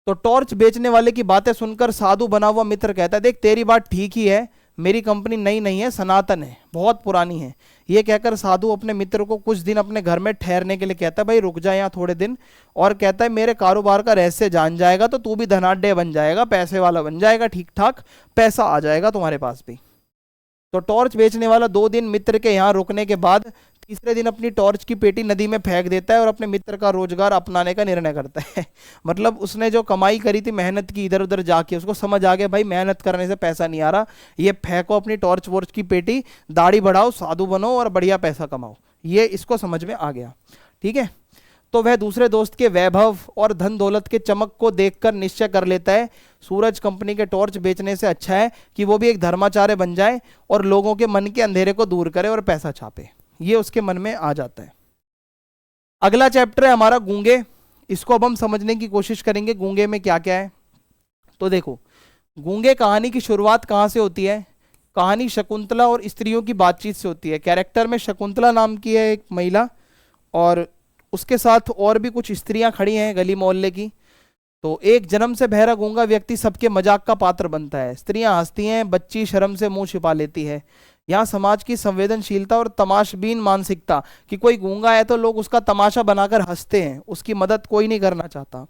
तो टॉर्च बेचने वाले की बातें सुनकर साधु बना हुआ मित्र कहता है, देख तेरी बात ठीक ही है, मेरी कंपनी नई नहीं है, सनातन है, बहुत पुरानी है। ये कहकर साधु अपने मित्र को कुछ दिन अपने घर में ठहरने के लिए कहता है, भाई रुक जा यहाँ थोड़े दिन, और कहता है मेरे कारोबार का रहस्य जान जाएगा तो तू भी धनाढ्य बन जाएगा, पैसे वाला बन जाएगा, ठीक ठाक पैसा आ जाएगा तुम्हारे पास भी। तो टॉर्च बेचने वाला 2 दिन मित्र के यहाँ रुकने के बाद तीसरे दिन अपनी टॉर्च की पेटी नदी में फेंक देता है और अपने मित्र का रोजगार अपनाने का निर्णय करता है। मतलब उसने जो कमाई करी थी, मेहनत की इधर उधर जाके, उसको समझ आ गया भाई मेहनत करने से पैसा नहीं आ रहा, ये फेंको अपनी टॉर्च वॉर्च की पेटी, दाढ़ी बढ़ाओ, साधु बनो और बढ़िया पैसा कमाओ। ये इसको समझ में आ गया। ठीक है, तो वह दूसरे दोस्त के वैभव और धन दौलत के चमक को देखकर निश्चय कर लेता है, सूरज कंपनी के टॉर्च बेचने से अच्छा है कि वो भी एक धर्माचार्य बन जाए और लोगों के मन के अंधेरे को दूर करे और पैसा छापे। ये उसके मन में आ जाता है। अगला चैप्टर है हमारा गूंगे। इसको अब हम समझने की कोशिश करेंगे, गूंगे में क्या क्या है। तो देखो, गूंगे कहानी की शुरुआत कहाँ से होती है? कहानी शकुंतला और स्त्रियों की बातचीत से होती है। कैरेक्टर में शकुंतला नाम की है एक महिला, और उसके साथ और भी कुछ स्त्रियां खड़ी हैं गली मोहल्ले की। तो एक जन्म से बहरा गूंगा व्यक्ति सबके मजाक का पात्र बनता है। स्त्रियां हंसती हैं, बच्ची शर्म से मुंह छिपा लेती है। यहाँ समाज की संवेदनशीलता और तमाशबीन मानसिकता कि कोई गूंगा है तो लोग उसका तमाशा बनाकर हंसते हैं, उसकी मदद कोई नहीं करना चाहता।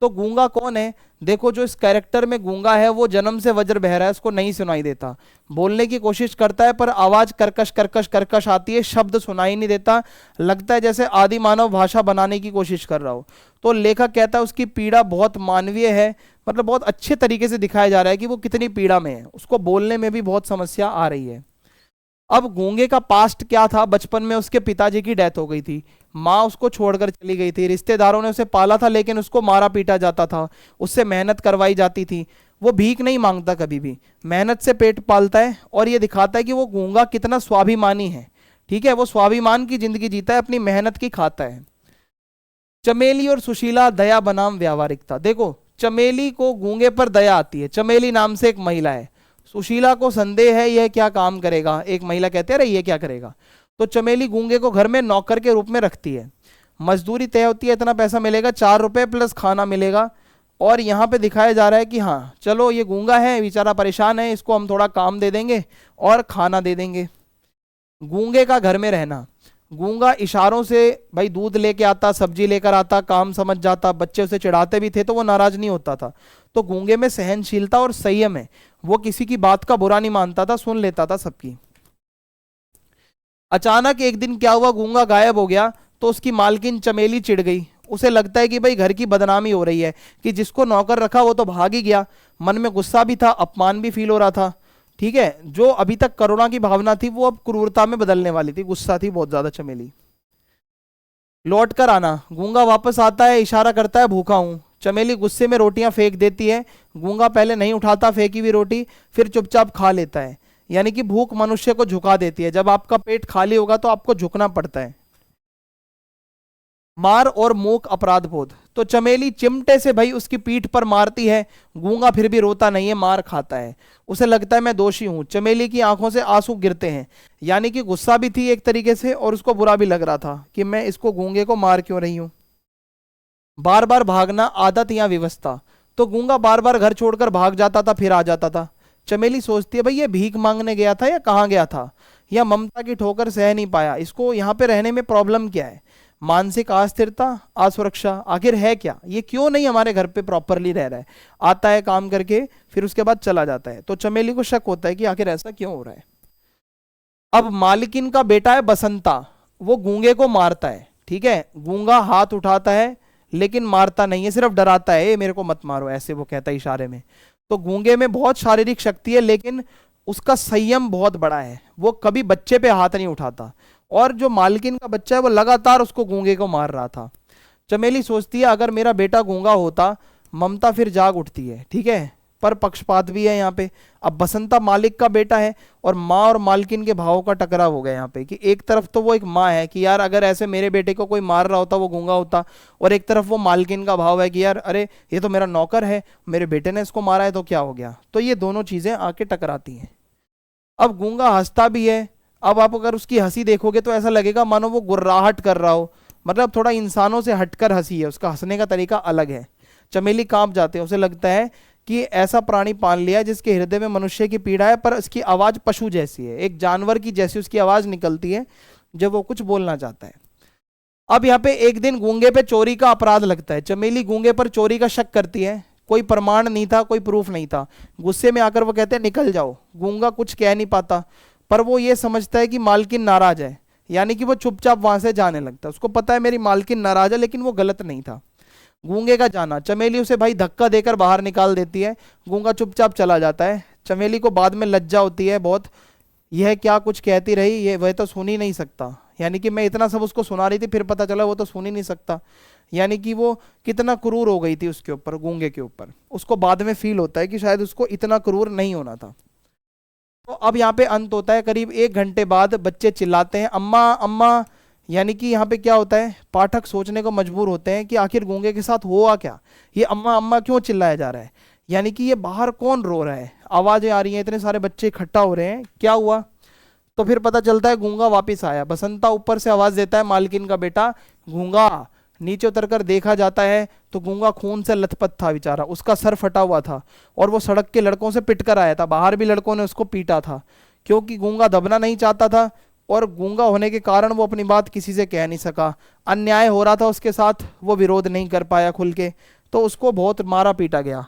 तो गूंगा कौन है? देखो, जो इस कैरेक्टर में गूंगा है वो जन्म से वज्र बहरा है, उसको नहीं सुनाई देता, बोलने की कोशिश करता है पर आवाज कर्कश कर्कश कर्कश आती है, शब्द सुनाई नहीं देता, लगता है जैसे आदि मानव भाषा बनाने की कोशिश कर रहा हो। तो लेखक कहता है उसकी पीड़ा बहुत मानवीय है, मतलब बहुत अच्छे तरीके से दिखाया जा रहा है कि वो कितनी पीड़ा में है, उसको बोलने में भी बहुत समस्या आ रही है। अब गूंगे का पास्ट क्या था? बचपन में उसके पिताजी की डेथ हो गई थी, माँ उसको छोड़कर चली गई थी, रिश्तेदारों ने उसे पाला था लेकिन उसको मारा पीटा जाता था, उससे मेहनत करवाई जाती थी। वो भीख नहीं मांगता कभी भी, मेहनत से पेट पालता है, और ये दिखाता है कि वो गूंगा कितना स्वाभिमानी है। ठीक है, वो स्वाभिमान की जिंदगी जीता है, अपनी मेहनत की खाता है। चमेली और सुशीला, दया बनाम व्यावहारिकता। देखो, चमेली को गूंगे पर दया आती है, चमेली नाम से एक महिला है। सुशीला को संदेह है यह क्या काम करेगा, एक महिला कहते हैं अरे ये क्या करेगा। तो चमेली गूंगे को घर में नौकर के रूप में रखती है, मजदूरी तय होती है, इतना पैसा मिलेगा, 4 रुपए प्लस खाना मिलेगा। और यहाँ पे दिखाया जा रहा है कि हाँ चलो ये गूंगा है, बेचारा परेशान है, इसको हम थोड़ा काम दे देंगे और खाना दे देंगे। गूंगे का घर में रहना, गूंगा इशारों से भाई दूध लेके आता, सब्जी लेकर आता, काम समझ जाता, बच्चे उसे चिढ़ाते भी थे तो वो नाराज नहीं होता था। तो गूंगे में सहनशीलता और संयम है, वो किसी की बात का बुरा नहीं मानता था, सुन लेता था सबकी। अचानक एक दिन क्या हुआ, गूंगा गायब हो गया तो उसकी मालकिन चमेली चिढ़ गई। उसे लगता है कि भाई घर की बदनामी हो रही है, कि जिसको नौकर रखा वो तो भाग ही गया। मन में गुस्सा भी था, अपमान भी फील हो रहा था। ठीक है, जो अभी तक करुणा की भावना थी वो अब क्रूरता में बदलने वाली थी, गुस्सा थी बहुत ज्यादा चमेली। लौट कर आना, गूंगा वापस आता है, इशारा करता है भूखा हूं। चमेली गुस्से में रोटियां फेंक देती है, गूंगा पहले नहीं उठाता फेंकी हुई रोटी, फिर चुपचाप खा लेता है। यानी कि भूख मनुष्य को झुका देती है, जब आपका पेट खाली होगा तो आपको झुकना पड़ता है। मार और मूक अपराध बोध, तो चमेली चिमटे से भाई उसकी पीठ पर मारती है, गूंगा फिर भी रोता नहीं है, मार खाता है। उसे लगता है मैं दोषी हूं, चमेली की आंखों से आंसू गिरते हैं। यानी कि गुस्सा भी थी एक तरीके से और उसको बुरा भी लग रहा था कि मैं इसको गूंगे को मार क्यों रही हूं। बार बार भागना, आदत या व्यवस्था, तो गूंगा बार बार घर छोड़कर भाग जाता था फिर आ जाता था। चमेली सोचती है भाई ये भीख मांगने गया था या कहाँ गया था, या ममता की ठोकर सह नहीं पाया, इसको यहाँ पे रहने में प्रॉब्लम क्या है, मानसिक अस्थिरता, असुरक्षा, आखिर है क्या, ये क्यों नहीं हमारे घर पे प्रॉपरली रह रहा है, आता है काम करके फिर उसके बाद चला जाता है। तो चमेली को शक होता है कि आखिर ऐसा क्यों हो रहा है। अब मालकिन का बेटा है बसंता, वो गूंगे को मारता है, ठीक है, गूंगा हाथ उठाता है लेकिन मारता नहीं है, सिर्फ डराता है, ए मेरे को मत मारो, ऐसे वो कहता है इशारे में। तो गूंगे में बहुत शारीरिक शक्ति है लेकिन उसका संयम बहुत बड़ा है, वो कभी बच्चे पे हाथ नहीं उठाता, और जो मालकिन का बच्चा है वो लगातार उसको गूंगे को मार रहा था। चमेली सोचती है अगर मेरा बेटा गूंगा होता, ममता फिर जाग उठती है, ठीक है, पर पक्षपात भी है यहाँ पे। अब बसंता मालिक का बेटा है और माँ और मालकिन के भावों का टकराव हो गया यहाँ पे, कि एक तरफ तो वो एक माँ है कि यार अगर ऐसे मेरे बेटे को कोई मार रहा होता वो गूंगा होता, और एक तरफ वो मालकिन का भाव है कि यार अरे ये तो मेरा नौकर है, मेरे बेटे ने इसको मारा है तो क्या हो गया। तो ये दोनों चीजें आके टकराती हैं। अब गूंगा हंसता भी है, अब आप अगर उसकी हंसी देखोगे तो ऐसा लगेगा मानो वो गुर्राहट कर रहा हो, मतलब थोड़ा इंसानों से हटकर हंसी है, उसका हंसने का तरीका अलग है। चमेली कांप जाते हैं, उसे लगता है कि ऐसा प्राणी पाल लिया जिसके हृदय में मनुष्य की पीड़ा है, पर उसकी आवाज पशु जैसी है, एक जानवर की जैसी उसकी आवाज निकलती है जब वो कुछ बोलना चाहता है। अब यहाँ पे एक दिन गूंगे पे चोरी का अपराध लगता है, चमेली गूंगे पर चोरी का शक करती है, कोई प्रमाण नहीं था, कोई प्रूफ नहीं था, गुस्से में आकर वो कहते हैं निकल जाओ। गूंगा कुछ कह नहीं पाता, पर वो ये समझता है कि मालकिन नाराज है, यानी कि वो चुपचाप वहां से जाने लगता है, उसको पता है मेरी मालकिन नाराज है, लेकिन वो गलत नहीं था। गूंगे का जाना, चमेली उसे भाई धक्का देकर बाहर निकाल देती है, गूंगा चुपचाप चला जाता है। चमेली को बाद में लज्जा होती है बहुत, यह क्या कुछ कहती रही, ये वह तो सुन ही नहीं सकता, यानी कि मैं इतना सब उसको सुना रही थी फिर पता चला वो तो सुन ही नहीं सकता, यानी कि वो कितना क्रूर हो गई थी उसके ऊपर, गूंगे के ऊपर। उसको बाद में फील होता है कि शायद उसको इतना क्रूर नहीं होना था। तो अब यहाँ पे अंत होता है, करीब 1 घंटे बाद बच्चे चिल्लाते हैं अम्मा अम्मा, यानी कि यहाँ पे क्या होता है, पाठक सोचने को मजबूर होते हैं कि आखिर गूंगे के साथ हुआ क्या, ये अम्मा अम्मा क्यों चिल्लाया जा रहा है, यानी कि ये बाहर कौन रो रहा है, आवाजें आ रही हैं, इतने सारे बच्चे इकट्ठा हो रहे हैं, क्या हुआ। तो फिर पता चलता है गूंगा वापिस आया। बसंता ऊपर से आवाज देता है मालकिन का बेटा गूंगा, नीचे उतरकर देखा जाता है तो गूंगा खून से लथपथ था बेचारा, उसका सर फटा हुआ था और वो सड़क के लड़कों से पिट कर आया था, बाहर भी लड़कों ने उसको पीटा था, क्योंकि गूंगा दबना नहीं चाहता था और गूंगा होने के कारण वो अपनी बात किसी से कह नहीं सका, अन्याय हो रहा था उसके साथ, वो विरोध नहीं कर पाया खुल के, तो उसको बहुत मारा पीटा गया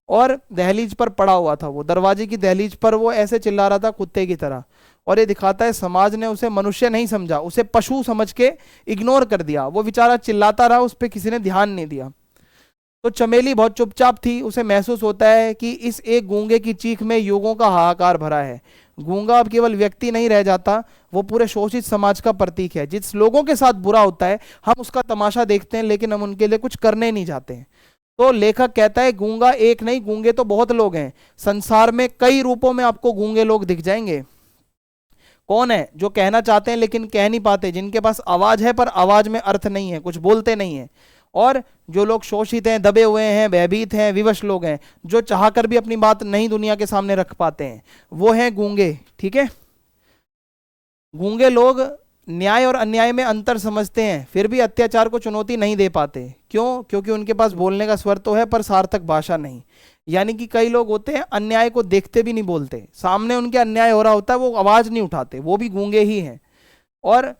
और दहलीज पर पड़ा हुआ था, वो दरवाजे की दहलीज पर वो ऐसे चिल्ला रहा था कुत्ते की तरह। और ये दिखाता है समाज ने उसे मनुष्य नहीं समझा, उसे पशु समझ के इग्नोर कर दिया, वो बेचारा चिल्लाता रहा, उस पर किसी ने ध्यान नहीं दिया। तो चमेली बहुत चुपचाप थी, उसे महसूस होता है कि इस एक गूंगे की चीख में युगों का हाहाकार भरा है। गूंगा अब केवल व्यक्ति नहीं रह जाता, वो पूरे शोषित समाज का प्रतीक है। जिस लोगों के साथ बुरा होता है हम उसका तमाशा देखते हैं लेकिन हम उनके लिए कुछ करने नहीं जाते हैं। तो लेखक कहता है गूंगा एक नहीं, गूंगे तो बहुत लोग हैं, संसार में कई रूपों में आपको गूंगे लोग दिख जाएंगे। कौन है? जो कहना चाहते हैं लेकिन कह नहीं पाते, जिनके पास आवाज है पर आवाज में अर्थ नहीं है, कुछ बोलते नहीं है। और जो लोग शोषित हैं, दबे हुए हैं, भयभीत हैं, विवश लोग हैं, जो चाहकर भी अपनी बात नहीं दुनिया के सामने रख पाते हैं, वो हैं गूंगे। ठीक है, गूंगे लोग न्याय और अन्याय में अंतर समझते हैं, फिर भी अत्याचार को चुनौती नहीं दे पाते। क्यों? क्योंकि उनके पास बोलने का स्वर तो है पर सार्थक भाषा नहीं। यानी कि कई लोग होते हैं अन्याय को देखते भी नहीं बोलते, सामने उनके अन्याय हो रहा होता है वो आवाज नहीं उठाते, वो भी गूंगे ही हैं। और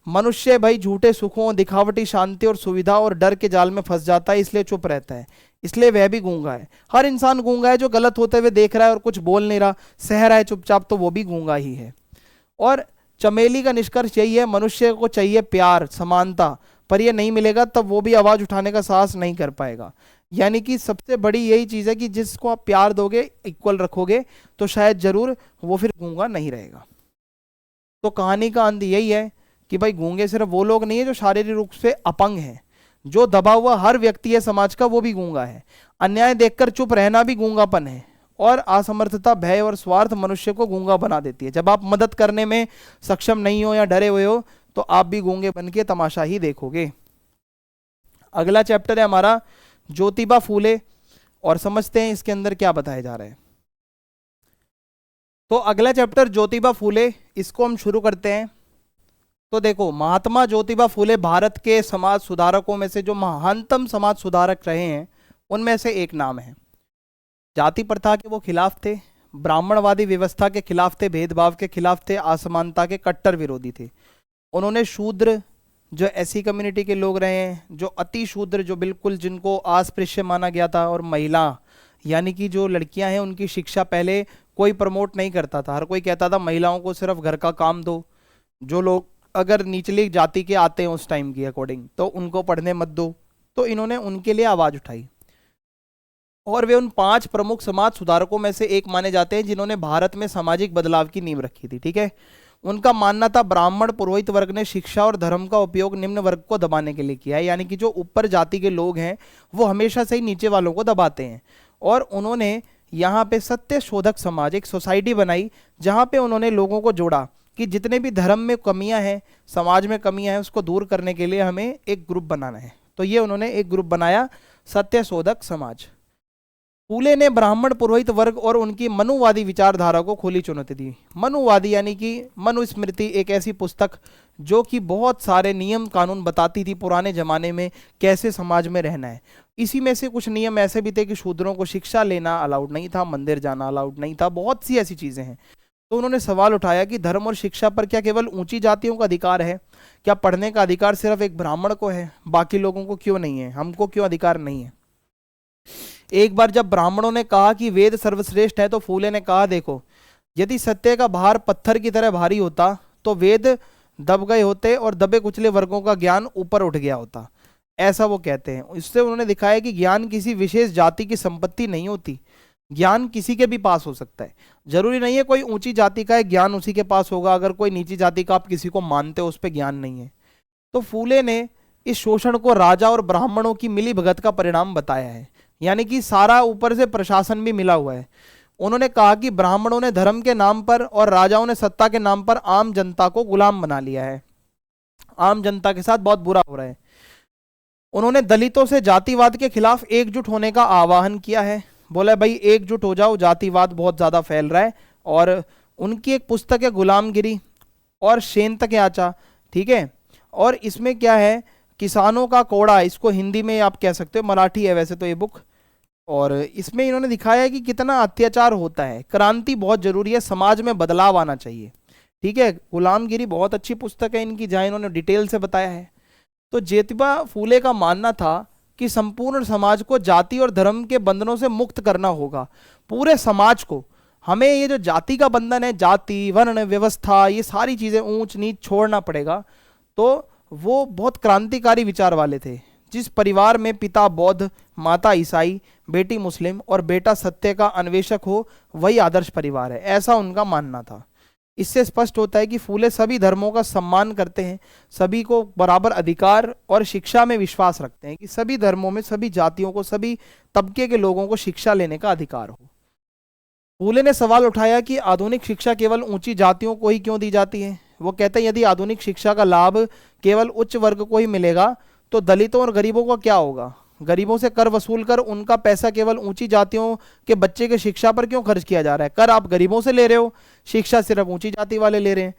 मनुष्य भाई झूठे सुखों, दिखावटी शांति और सुविधा और डर के जाल में फंस जाता है, इसलिए चुप रहता है, इसलिए वह भी गूंगा है। हर इंसान गूंगा है जो गलत होते हुए देख रहा है और कुछ बोल नहीं रहा, सह रहा है चुपचाप, तो वो भी गूंगा ही है। और चमेली का निष्कर्ष यही है, मनुष्य को चाहिए प्यार, समानता, पर ये नहीं मिलेगा तब वो भी आवाज उठाने का साहस नहीं कर पाएगा। यानी कि सबसे बड़ी यही चीज है कि जिसको आप प्यार दोगे, इक्वल रखोगे, तो शायद जरूर वो फिर गूंगा नहीं रहेगा। तो कहानी का अंत यही है कि भाई गूंगे सिर्फ वो लोग नहीं है जो शारीरिक रूप से अपंग हैं, जो दबा हुआ हर व्यक्ति है समाज का, वो भी गूंगा है। अन्याय देखकर चुप रहना भी गूंगापन है। और असमर्थता, भय और स्वार्थ मनुष्य को गूंगा बना देती है। जब आप मदद करने में सक्षम नहीं हो या डरे हुए हो तो आप भी गूंगे बन के तमाशा ही देखोगे। अगला चैप्टर है हमारा ज्योतिबा फूले, और समझते हैं इसके अंदर क्या बताया जा रहा है। तो अगला चैप्टर ज्योतिबा फूले, इसको हम शुरू करते हैं। तो देखो, महात्मा ज्योतिबा फूले भारत के समाज सुधारकों में से जो महानतम समाज सुधारक रहे हैं उनमें से एक नाम है। जाति प्रथा के वो खिलाफ थे, ब्राह्मणवादी व्यवस्था के खिलाफ थे, भेदभाव के खिलाफ थे, असमानता के कट्टर विरोधी थे। उन्होंने शूद्र, जो ऐसी कम्युनिटी के लोग रहे हैं जो अति शूद्र, जो बिल्कुल जिनको अस्पृश्य माना गया था, और महिला यानी कि जो लड़कियां हैं उनकी शिक्षा पहले कोई प्रमोट नहीं करता था। हर कोई कहता था महिलाओं को सिर्फ घर का काम दो, जो लोग अगर निचली जाति के आते हैं उस टाइम की अकॉर्डिंग तो उनको पढ़ने मत दो। तो इन्होंने उनके लिए आवाज उठाई और वे उन 5 प्रमुख समाज सुधारकों में से एक माने जाते हैं जिन्होंने भारत में सामाजिक बदलाव की नींव रखी थी। ठीक है, उनका मानना था ब्राह्मण पुरोहित वर्ग ने शिक्षा और धर्म का उपयोग निम्न वर्ग को दबाने के लिए किया है, यानी कि जो ऊपर जाति के लोग हैं वो हमेशा से ही नीचे वालों को दबाते हैं। और उन्होंने यहाँ पे सत्य शोधक समाज, एक सोसाइटी बनाई जहाँ पे उन्होंने लोगों को जोड़ा कि जितने भी धर्म में कमियां हैं, समाज में कमियां हैं, उसको दूर करने के लिए हमें एक ग्रुप बनाना है। तो ये उन्होंने एक ग्रुप बनाया, सत्य शोधक समाज। फूले ने ब्राह्मण पुरोहित वर्ग और उनकी मनुवादी विचारधारा को खुली चुनौती दी। मनुवादी यानी कि मनुस्मृति एक ऐसी पुस्तक जो कि बहुत सारे नियम कानून बताती थी पुराने जमाने में कैसे समाज में रहना है। इसी में से कुछ नियम ऐसे भी थे कि शूद्रों को शिक्षा लेना अलाउड नहीं था, मंदिर जाना अलाउड नहीं था, बहुत सी ऐसी चीजें हैं। तो उन्होंने सवाल उठाया कि धर्म और शिक्षा पर क्या केवल ऊंची जातियों का अधिकार है? क्या पढ़ने का अधिकार सिर्फ एक ब्राह्मण को है, बाकी लोगों को क्यों नहीं है? हमको क्यों अधिकार नहीं है? एक बार जब ब्राह्मणों ने कहा कि वेद सर्वश्रेष्ठ है तो फूले ने कहा, देखो यदि सत्य का भार पत्थर की तरह भारी होता तो वेद दब गए होते और दबे कुचले वर्गों का ज्ञान ऊपर उठ गया होता। ऐसा वो कहते हैं। इससे उन्होंने दिखाया कि ज्ञान किसी विशेष जाति की संपत्ति नहीं होती, ज्ञान किसी के भी पास हो सकता है। जरूरी नहीं है कोई ऊंची जाति का है ज्ञान उसी के पास होगा, अगर कोई नीची जाति का आप किसी को मानते हो उस पर ज्ञान नहीं है। तो फूले ने इस शोषण को राजा और ब्राह्मणों की मिली भगत का परिणाम बताया है, यानी कि सारा ऊपर से प्रशासन भी मिला हुआ है। उन्होंने कहा कि ब्राह्मणों ने धर्म के नाम पर और राजाओं ने सत्ता के नाम पर आम जनता को गुलाम बना लिया है, आम जनता के साथ बहुत बुरा हो रहा है। उन्होंने दलितों से जातिवाद के खिलाफ एकजुट होने का आह्वान किया है, बोला भाई एकजुट हो जाओ, जातिवाद बहुत ज्यादा फैल रहा है। और उनकी एक पुस्तक है गुलामगिरी और शेंतक याचा, ठीक है। और इसमें क्या है, किसानों का कोड़ा, इसको हिंदी में आप कह सकते हो, मराठी है वैसे तो ये बुक। और इसमें इन्होंने दिखाया है कि कितना अत्याचार होता है। क्रांति बहुत जरूरी है, समाज में बदलाव आना चाहिए, ठीक है। गुलामगिरी बहुत अच्छी पुस्तक है इनकी, जहां इन्होंने डिटेल से बताया है। तो ज्योतिबा फूले का मानना था कि संपूर्ण समाज को जाति और धर्म के बंधनों से मुक्त करना होगा। पूरे समाज को हमें ये जो जाति का बंधन है, जाति वर्ण व्यवस्था, ये सारी चीजें ऊंच नीच छोड़ना पड़ेगा। तो वो बहुत क्रांतिकारी विचार वाले थे। जिस परिवार में पिता बौद्ध, माता ईसाई, बेटी मुस्लिम और बेटा सत्य का अन्वेषक हो वही आदर्श परिवार है, ऐसा उनका मानना था। इससे स्पष्ट होता है कि फूले सभी धर्मों का सम्मान करते हैं, सभी को बराबर अधिकार और शिक्षा में विश्वास रखते हैं कि सभी धर्मों में सभी जातियों को, सभी तबके के लोगों को शिक्षा लेने का अधिकार हो। फूले ने सवाल उठाया कि आधुनिक शिक्षा केवल ऊंची जातियों को ही क्यों दी जाती है। वो कहते हैं यदि आधुनिक शिक्षा का लाभ केवल उच्च वर्ग को ही मिलेगा तो दलितों और गरीबों का क्या होगा? गरीबों से कर वसूल कर उनका पैसा केवल ऊंची जातियों के बच्चे के शिक्षा पर क्यों खर्च किया जा रहा है? कर आप गरीबों से ले रहे हो, शिक्षा सिर्फ ऊंची जाति वाले ले रहे हैं।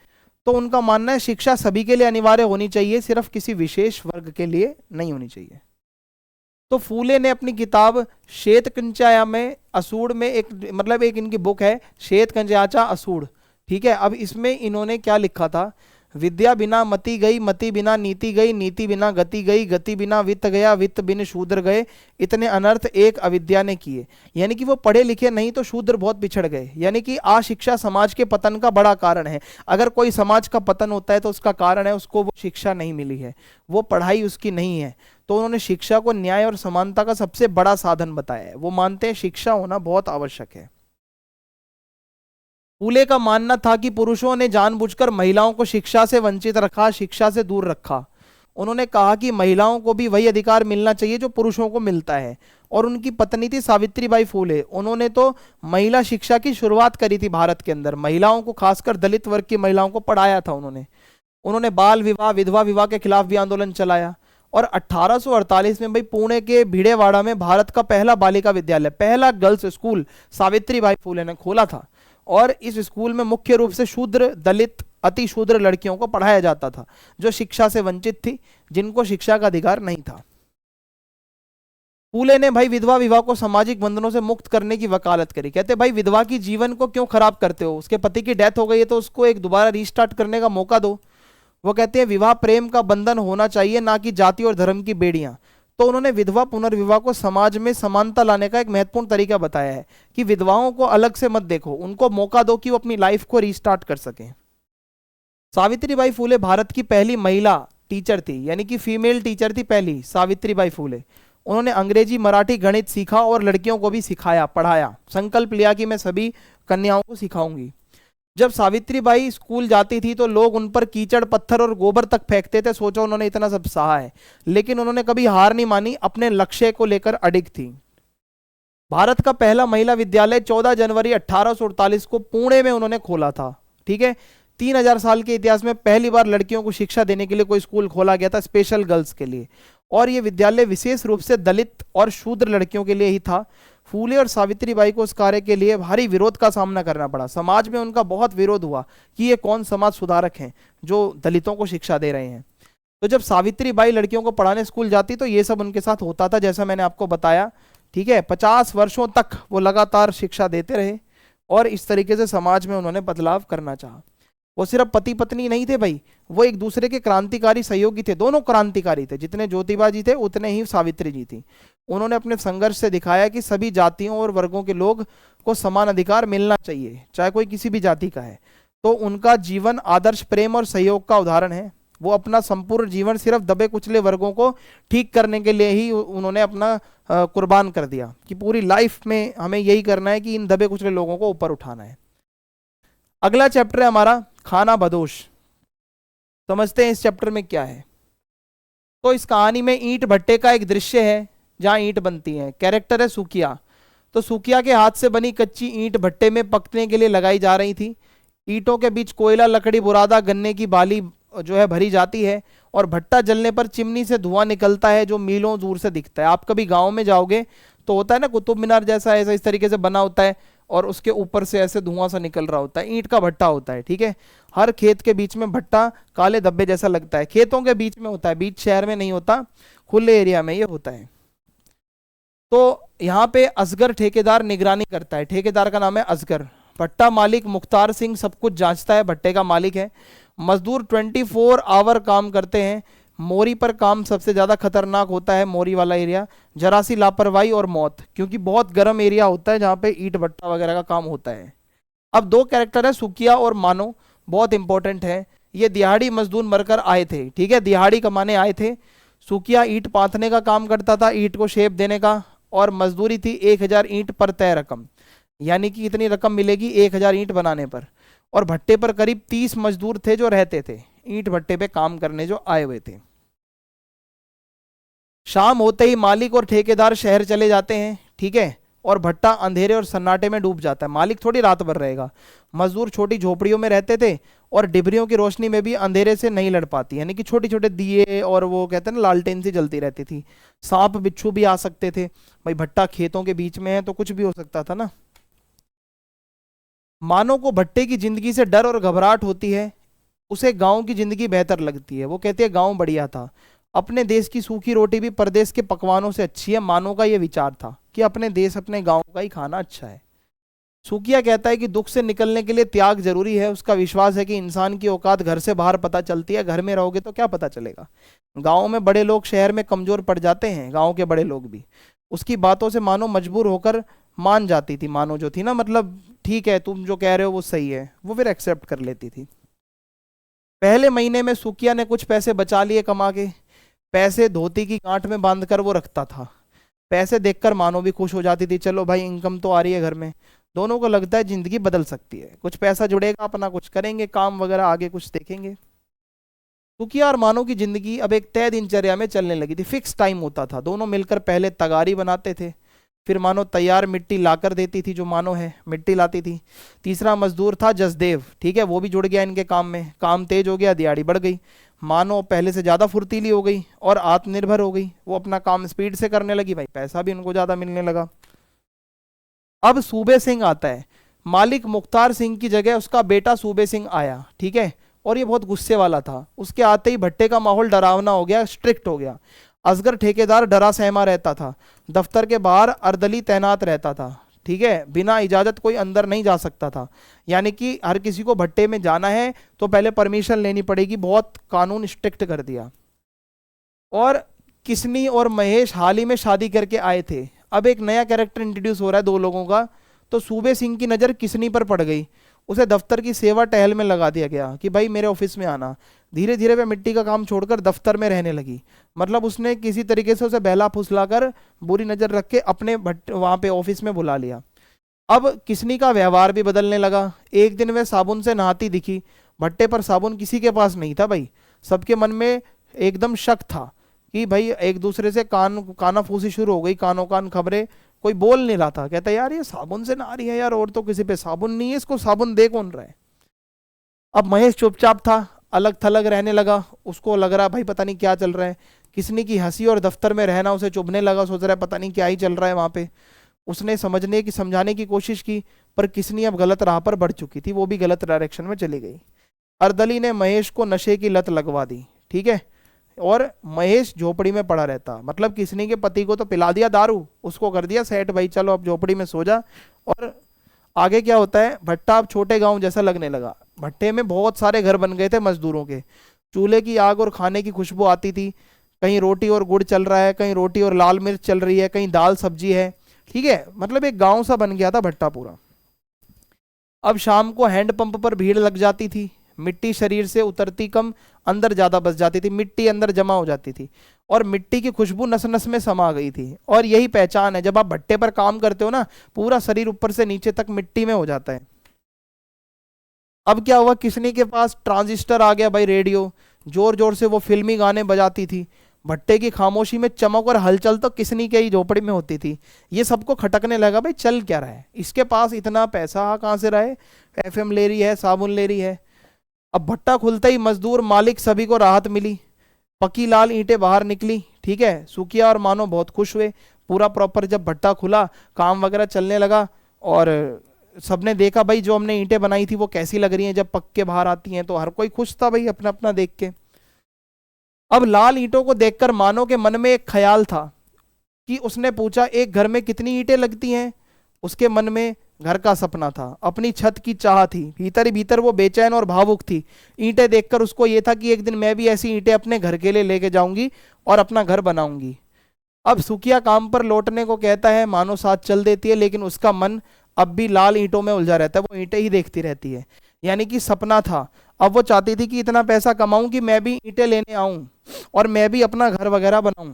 तो उनका मानना है शिक्षा सभी के लिए अनिवार्य होनी चाहिए, सिर्फ किसी विशेष वर्ग के लिए नहीं होनी चाहिए। तो फूले ने अपनी किताब श्वेतकंचाया में असूड़ में एक मतलब एक इनकी बुक है श्वेतकंचाया असूड़, ठीक है। अब इसमें इन्होंने क्या लिखा था, विद्या बिना मति गई, मति बिना नीति गई, नीति बिना गति गई, गति बिना वित्त गया, वित्त बिन शूद्र गए, इतने अनर्थ एक अविद्या ने किए। यानी कि वो पढ़े लिखे नहीं तो शूद्र बहुत पिछड़ गए। यानी कि अशिक्षा समाज के पतन का बड़ा कारण है। अगर कोई समाज का पतन होता है तो उसका कारण है उसको वो शिक्षा नहीं मिली है, वो पढ़ाई उसकी नहीं है। तो उन्होंने शिक्षा को न्याय और समानता का सबसे बड़ा साधन बताया है। वो मानते हैं शिक्षा होना बहुत आवश्यक है। फूले का मानना था कि पुरुषों ने जानबूझकर महिलाओं को शिक्षा से वंचित रखा, शिक्षा से दूर रखा। उन्होंने कहा कि महिलाओं को भी वही अधिकार मिलना चाहिए जो पुरुषों को मिलता है। और उनकी पत्नी थी सावित्रीबाई फूले, उन्होंने तो महिला शिक्षा की शुरुआत करी थी भारत के अंदर। महिलाओं को, खासकर दलित वर्ग की महिलाओं को पढ़ाया था उन्होंने बाल विवाह, विधवा विवाह के खिलाफ भी आंदोलन चलाया। और 1848 में भाई पुणे के भिड़ेवाड़ा में भारत का पहला बालिका विद्यालय, पहला गर्ल्स स्कूल सावित्रीबाई फूले ने खोला था। और इस स्कूल में मुख्य रूप से शूद्र, दलित, अति शूद्र लड़कियों को पढ़ाया जाता था जो शिक्षा से वंचित थी, जिनको शिक्षा का अधिकार नहीं था। फूले ने भाई विधवा विवाह को सामाजिक बंधनों से मुक्त करने की वकालत करी। कहते भाई विधवा की जीवन को क्यों खराब करते हो, उसके पति की डेथ हो गई है तो उसको एक दोबारा रीस्टार्ट करने का मौका दो। वो कहते हैं विवाह प्रेम का बंधन होना चाहिए, ना कि जाति और धर्म की बेड़ियां। तो उन्होंने विधवा पुनर्विवाह को समाज में समानता लाने का एक महत्वपूर्ण तरीका बताया है कि विधवाओं को अलग से मत देखो, उनको मौका दो कि वो अपनी लाइफ को रीस्टार्ट कर सकें। सावित्रीबाई फूले भारत की पहली महिला टीचर थी, यानी कि फीमेल टीचर थी पहली, सावित्रीबाई फूले। उन्होंने अंग्रेजी मराठी गणित सीखा और लड़कियों को भी सिखाया पढ़ाया। संकल्प लिया कि मैं सभी कन्याओं को सिखाऊंगी। जब सावित्रीबाई स्कूल जाती थी तो लोग उन पर कीचड़ पत्थर और गोबर तक फेंकते थे। सोचो उन्होंने इतना सब सहा है, लेकिन उन्होंने कभी हार नहीं मानी, अपने लक्ष्य को लेकर अडिग थी। भारत का पहला महिला विद्यालय 14 जनवरी 1848 को पुणे में उन्होंने खोला था। ठीक है, 3000 साल के इतिहास में पहली बार लड़कियों को शिक्षा देने के लिए कोई स्कूल खोला गया था, स्पेशल गर्ल्स के लिए। और यह विद्यालय विशेष रूप से दलित और शूद्र लड़कियों के लिए ही था। फूले और सावित्रीबाई को उस कार्य के लिए भारी विरोध का सामना करना पड़ा। समाज में उनका बहुत विरोध हुआ कि ये कौन समाज सुधारक हैं जो दलितों को शिक्षा दे रहे हैं। तो जब सावित्रीबाई लड़कियों को पढ़ाने स्कूल जाती तो ये सब उनके साथ होता था, जैसा मैंने आपको बताया। ठीक है, 50 वर्षों तक वो लगातार शिक्षा देते रहे और इस तरीके से समाज में उन्होंने बदलाव करना चाहा। वो सिर्फ पति पत्नी नहीं थे भाई, वो एक दूसरे के क्रांतिकारी सहयोगी थे। दोनों क्रांतिकारी थे, जितने ज्योतिबा जी थे उतने ही सावित्री जी थी। उन्होंने अपने संघर्ष से दिखाया कि सभी जातियों और वर्गों के लोग को समान अधिकार मिलना चाहिए, चाहे कोई किसी भी जाति का है। तो उनका जीवन आदर्श प्रेम और सहयोग का उदाहरण है। वो अपना संपूर्ण जीवन सिर्फ दबे कुचले वर्गों को ठीक करने के लिए ही उन्होंने अपना कुर्बान कर दिया कि पूरी लाइफ में हमें यही करना है कि इन दबे कुचले लोगों को ऊपर उठाना है। अगला चैप्टर है हमारा खाना बदोश। समझते हैं इस चैप्टर में क्या है। तो इस कहानी में ईंट भट्टे का एक दृश्य है जहां ईंट बनती है। कैरेक्टर है सुकिया। तो सुकिया के हाथ से बनी कच्ची ईंट भट्टे में पकने के लिए लगाई जा रही थी। ईंटों के बीच कोयला, लकड़ी, बुरादा, गन्ने की बाली जो है भरी जाती है और भट्टा जलने पर चिमनी से धुआं निकलता है जो मीलों दूर से दिखता है। आप कभी गांव में जाओगे तो होता है ना, कुतुब मीनार जैसा ऐसा इस तरीके से बना होता है और उसके ऊपर से ऐसे धुआं सा निकल रहा होता है। ईंट का भट्टा होता है। ठीक है, हर खेत के बीच में भट्टा काले धब्बे जैसा लगता है। खेतों के बीच में होता है, बीच शहर में नहीं होता, खुले एरिया में ये होता है। तो यहाँ पे असगर ठेकेदार निगरानी करता है। ठेकेदार का नाम है असगर। भट्टा मालिक मुख्तार सिंह सब कुछ जांचता है, भट्टे का मालिक है। मजदूर 24 आवर काम करते हैं। मोरी पर काम सबसे ज्यादा खतरनाक होता है, मोरी वाला एरिया। जरा सी लापरवाही और मौत, क्योंकि बहुत गर्म एरिया होता है जहाँ पे ईंट भट्टा वगैरह का काम होता है। अब दो कैरेक्टर है, सुकिया और मानो, बहुत इंपॉर्टेंट है। ये दिहाड़ी मजदूर मरकर आए थे। ठीक है, दिहाड़ी कमाने आए थे। सुकिया ईंट पाथने का काम करता था, ईंट को शेप देने का, और मजदूरी थी 1000 ईंट पर तय रकम, यानी कि इतनी रकम मिलेगी 1000 ईंट बनाने पर। और भट्टे पर करीब 30 मजदूर थे जो रहते थे, ईंट भट्टे पे काम करने जो आए हुए थे। शाम होते ही मालिक और ठेकेदार शहर चले जाते हैं। ठीक है, और भट्टा अंधेरे और सन्नाटे में डूब जाता है। मालिक थोड़ी रात भर रहेगा। मजदूर छोटी झोपड़ियों में रहते थे और डिबरियों की रोशनी में भी अंधेरे से नहीं लड़ पाती, यानी कि छोटे छोटे दिए और वो कहते हैं ना लालटेन सी जलती रहती थी। सांप बिच्छू भी आ सकते थे भाई, भट्टा खेतों के बीच में है तो कुछ भी हो सकता था ना। मानो को भट्टे की जिंदगी से डर और घबराहट होती है। उसे गांव की जिंदगी बेहतर लगती है। वो कहती है गांव बढ़िया था, अपने देश की सूखी रोटी भी परदेश के पकवानों से अच्छी है। मानो का यह विचार था कि अपने देश अपने गांव का ही खाना अच्छा है। सुकिया कहता है कि दुख से निकलने के लिए त्याग जरूरी है। उसका विश्वास है कि इंसान की औकात घर से बाहर पता चलती है, घर में रहोगे तो क्या पता चलेगा। गांव में बड़े लोग शहर में कमजोर पड़ जाते हैं, गांव के बड़े लोग भी। उसकी बातों से मानो मजबूर होकर मान जाती थी। मानो जो थी ना, मतलब ठीक है तुम जो कह रहे हो वो सही है, वो फिर एक्सेप्ट कर लेती थी। पहले महीने में सुकिया ने कुछ पैसे बचा लिए कमा के। पैसे धोती की गांठ में बांधकर वो रखता था। पैसे देखकर मानो भी खुश हो जाती थी, चलो भाई इनकम तो आ रही है घर में। दोनों को लगता है जिंदगी बदल सकती है, कुछ पैसा जुड़ेगा, अपना कुछ करेंगे काम वगैरह, आगे कुछ देखेंगे। सुकिया और मानो की जिंदगी अब एक तय दिनचर्या में चलने लगी थी। फिक्स टाइम होता था। दोनों मिलकर पहले तगारी बनाते थे, फिर मानो तैयार मिट्टी लाकर देती थी, जो मानो है मिट्टी लाती थी। तीसरा मजदूर था जसदेव। ठीक है, वो भी जुड़ गया इनके काम में। काम तेज हो गया, दिहाड़ी बढ़ गई। मानो पहले से ज्यादा फुर्तीली हो गई और आत्मनिर्भर हो गई। वो अपना काम स्पीड से करने लगी भाई, पैसा भी उनको ज्यादा मिलने लगा। अब सूबे सिंह आता है। मालिक मुख्तार सिंह की जगह उसका बेटा सूबे सिंह आया। ठीक है, और ये बहुत गुस्से वाला था। उसके आते ही भट्टे का माहौल डरावना हो गया, स्ट्रिक्ट हो गया। असगर ठेकेदार डरा सहमा रहता था। दफ्तर के बाहर अर्दली तैनात रहता था, ठीक है, बिना इजाजत कोई अंदर नहीं जा सकता था। यानी कि हर किसी को भट्टे में जाना है तो पहले परमिशन लेनी पड़ेगी, बहुत कानून स्ट्रिक्ट कर दिया। और किसनी और महेश हाल ही में शादी करके आए थे। अब एक नया कैरेक्टर इंट्रोड्यूस हो रहा है दो लोगों का। तो सूबे सिंह की नज़र किसनी पर पड़ गई, उसे दफ्तर की सेवा टहल में लगा दिया गया कि भाई मेरे ऑफिस में आना। धीरे धीरे वह मिट्टी का काम छोड़कर दफ्तर में रहने लगी। मतलब उसने किसी तरीके से उसे बहला फुसला कर बुरी नज़र रख के अपने वहाँ पे ऑफिस में बुला लिया। अब किसनी का व्यवहार भी बदलने लगा। एक दिन वह साबुन से नहाती दिखी। भट्टे पर साबुन किसी के पास नहीं था भाई। सबके मन में एकदम शक था कि भाई एक दूसरे से कानाफूसी शुरू हो गई, कानों कान खबरें। कोई बोल नहीं रहा था, कहता यार ये साबुन से नहा रही है यार, और तो किसी पे साबुन नहीं है, इसको साबुन दे कौन रहा है। अब महेश चुपचाप था, अलग थलग रहने लगा। उसको लग रहा भाई पता नहीं क्या चल रहा है। किसनी की हंसी और दफ्तर में रहना उसे चुभने लगा। सोच रहा है पता नहीं क्या ही चल रहा है वहां पे। उसने समझाने की कोशिश की, पर किसनी अब गलत राह पर बढ़ चुकी थी, वो भी गलत डायरेक्शन में चली गई। अर्दली ने महेश को नशे की लत लगवा दी, ठीक है, और महेश झोपड़ी में पड़ा रहता। मतलब किसनी के पति को तो पिला दिया दारू, उसको कर दिया सेट, भाई चलो अब झोपड़ी में सो जा। और आगे क्या होता है, भट्टा अब छोटे गांव जैसा लगने लगा। भट्टे में बहुत सारे घर बन गए थे मजदूरों के। चूल्हे की आग और खाने की खुशबू आती थी। कहीं रोटी और गुड़ चल रहा है, कहीं रोटी और लाल मिर्च चल रही है, कहीं दाल सब्जी है, ठीक है। मतलब एक गांव सा बन गया था भट्टा पूरा। अब शाम को हैंडपंप पर भीड़ लग जाती थी। मिट्टी शरीर से उतरती कम, अंदर ज्यादा बस जाती थी। मिट्टी अंदर जमा हो जाती थी और मिट्टी की खुशबू नस नस में समा गई थी। और यही पहचान है, जब आप भट्टे पर काम करते हो ना, पूरा शरीर ऊपर से नीचे तक मिट्टी में हो जाता है। अब क्या हुआ, किसनी के पास ट्रांजिस्टर आ गया भाई, रेडियो। जोर जोर से वो फिल्मी गाने बजाती थी। भट्टे की खामोशी में चमक और हलचल तो किसनी के ही झोपड़ी में होती थी। ये सबको खटकने लगा भाई चल क्या रहा है, इसके पास इतना पैसा कहाँ से रहा है, एफएम ले रही है, साबुन ले रही है। अब भट्टा खुलते ही मजदूर मालिक सभी को राहत मिली। पकी लाल ईंटें बाहर निकली, ठीक है। सुखिया और मानो बहुत खुश हुए। पूरा प्रॉपर जब भट्टा खुला, काम वगैरह चलने लगा और सबने देखा भाई जो हमने ईंटें बनाई थी वो कैसी लग रही हैं जब पक के बाहर आती हैं। तो हर कोई खुश था भाई अपना अपना देख के। अब लाल ईंटों को देखकर मानो के मन में एक ख्याल था कि उसने पूछा एक घर में कितनी ईंटें लगती हैं। उसके मन में घर का सपना था, अपनी छत की चाह थी। भीतर ही भीतर वो बेचैन और भावुक थी। ईंटें देखकर उसको ये था कि एक दिन मैं भी ऐसी ईंटें अपने घर के लिए लेके जाऊंगी और अपना घर बनाऊंगी। अब सुखिया काम पर लौटने को कहता है, मानो साथ चल देती है, लेकिन उसका मन अब भी लाल ईंटों में उलझा रहता है। वो ईंटें ही देखती रहती है। यानी कि सपना था। अब वो चाहती थी कि इतना पैसा कमाऊं कि मैं भी ईंटें लेने आऊं और मैं भी अपना घर वगैरह बनाऊं।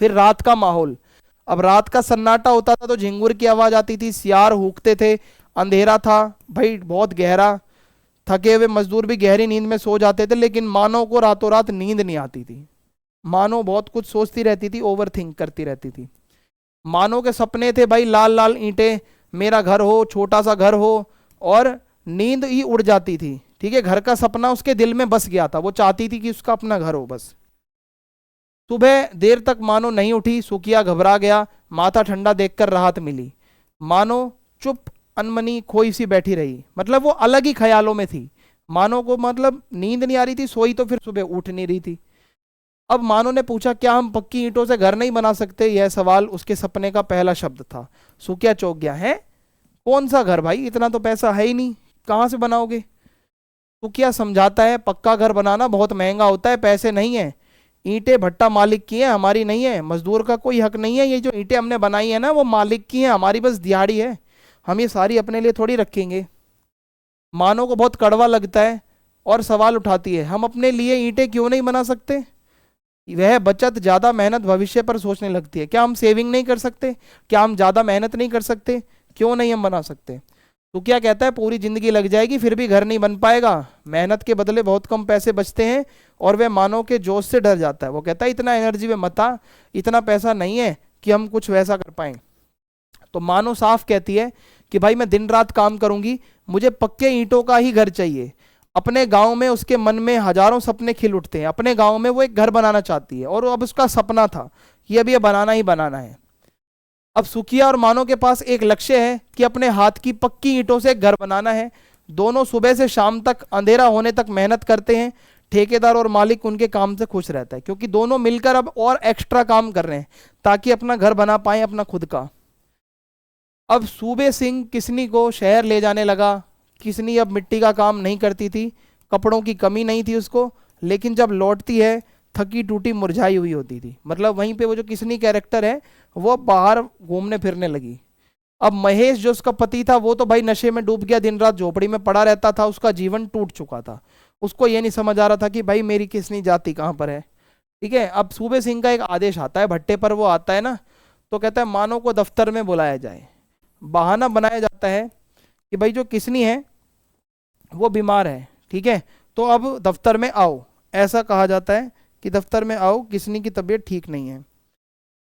फिर रात का माहौल। अब रात का सन्नाटा होता था तो झिंगुर की आवाज आती थी, सियार हूकते थे। अंधेरा था भाई बहुत गहरा। थके हुए मजदूर भी गहरी नींद में सो जाते थे, लेकिन मानो को रातों रात नींद नहीं आती थी। मानो बहुत कुछ सोचती रहती थी, ओवर थिंक करती रहती थी। मानो के सपने थे भाई लाल लाल ईंटें, मेरा घर हो, छोटा सा घर हो, और नींद ही उड़ जाती थी, ठीक है। घर का सपना उसके दिल में बस गया था, वो चाहती थी कि उसका अपना घर हो बस। सुबह देर तक मानो नहीं उठी। सुखिया घबरा गया। माथा ठंडा देखकर राहत मिली। मानो चुप अनमनी खोई सी बैठी रही। मतलब वो अलग ही ख्यालों में थी। मानो को मतलब नींद नहीं आ रही थी, सोई तो फिर सुबह उठ नहीं रही थी। अब मानो ने पूछा क्या हम पक्की ईंटों से घर नहीं बना सकते। यह सवाल उसके सपने का पहला शब्द था। सुखिया चौंक गया, है कौन सा घर भाई, इतना तो पैसा है ही नहीं, कहाँ से बनाओगे। सुखिया समझाता है पक्का घर बनाना बहुत महंगा होता है, पैसे नहीं है। ईंटें भट्टा मालिक की हैं, हमारी नहीं है। मजदूर का कोई हक नहीं है। ये जो ईंटें हमने बनाई है ना वो मालिक की हैं, हमारी बस दिहाड़ी है। हम ये सारी अपने लिए थोड़ी रखेंगे। मानो को बहुत कड़वा लगता है और सवाल उठाती है, हम अपने लिए ईंटें क्यों नहीं बना सकते। वह बचत ज्यादा मेहनत भविष्य पर सोचने लगती है। क्या हम सेविंग नहीं कर सकते, क्या हम ज्यादा मेहनत नहीं कर सकते, क्यों नहीं हम बना सकते। तो क्या कहता है पूरी जिंदगी लग जाएगी फिर भी घर नहीं बन पाएगा। मेहनत के बदले बहुत कम पैसे बचते हैं। और वह मानो के जोश से डर जाता है। वो कहता है इतना एनर्जी में मत आ, इतना पैसा नहीं है कि हम कुछ वैसा कर पाए। तो मानो साफ कहती है कि भाई मैं दिन रात काम करूंगी, मुझे पक्के ईंटों का ही घर चाहिए। अपने गांव में उसके मन में हजारों सपने खिल उठते हैं। अपने गांव में वो एक घर बनाना चाहती है और अब उसका सपना था कि अब ये बनाना ही बनाना है। अब सुखिया और मानो के पास एक लक्ष्य है कि अपने हाथ की पक्की ईंटों से घर बनाना है। दोनों सुबह से शाम तक अंधेरा होने तक मेहनत करते हैं। ठेकेदार और मालिक उनके काम से खुश रहता है, क्योंकि दोनों मिलकर अब और एक्स्ट्रा काम कर रहे हैं ताकि अपना घर बना पाए, अपना खुद का। अब सूबे सिंह किसनी को शहर ले जाने लगा। किसनी अब मिट्टी का काम नहीं करती थी, कपड़ों की कमी नहीं थी उसको, लेकिन जब लौटती है थकी टूटी मुरझाई हुई होती थी। मतलब वहीं पे वो जो किसनी कैरेक्टर है वो बाहर घूमने फिरने लगी। अब महेश जो उसका पति था वो तो भाई नशे में डूब गया, दिन रात झोपड़ी में पड़ा रहता था, उसका जीवन टूट चुका था। उसको ये नहीं समझ आ रहा था कि भाई मेरी किसनी जाति कहाँ पर है। ठीक है, अब सूबे सिंह का एक आदेश आता है, भट्टे पर वो आता है ना, तो कहता है मानो को दफ्तर में बुलाया जाए। बहाना बनाया जाता है कि भाई जो किसनी है वो बीमार है, ठीक है, तो अब दफ्तर में आओ। ऐसा कहा जाता है कि दफ्तर में आओ, किसनी की तबीयत ठीक नहीं है।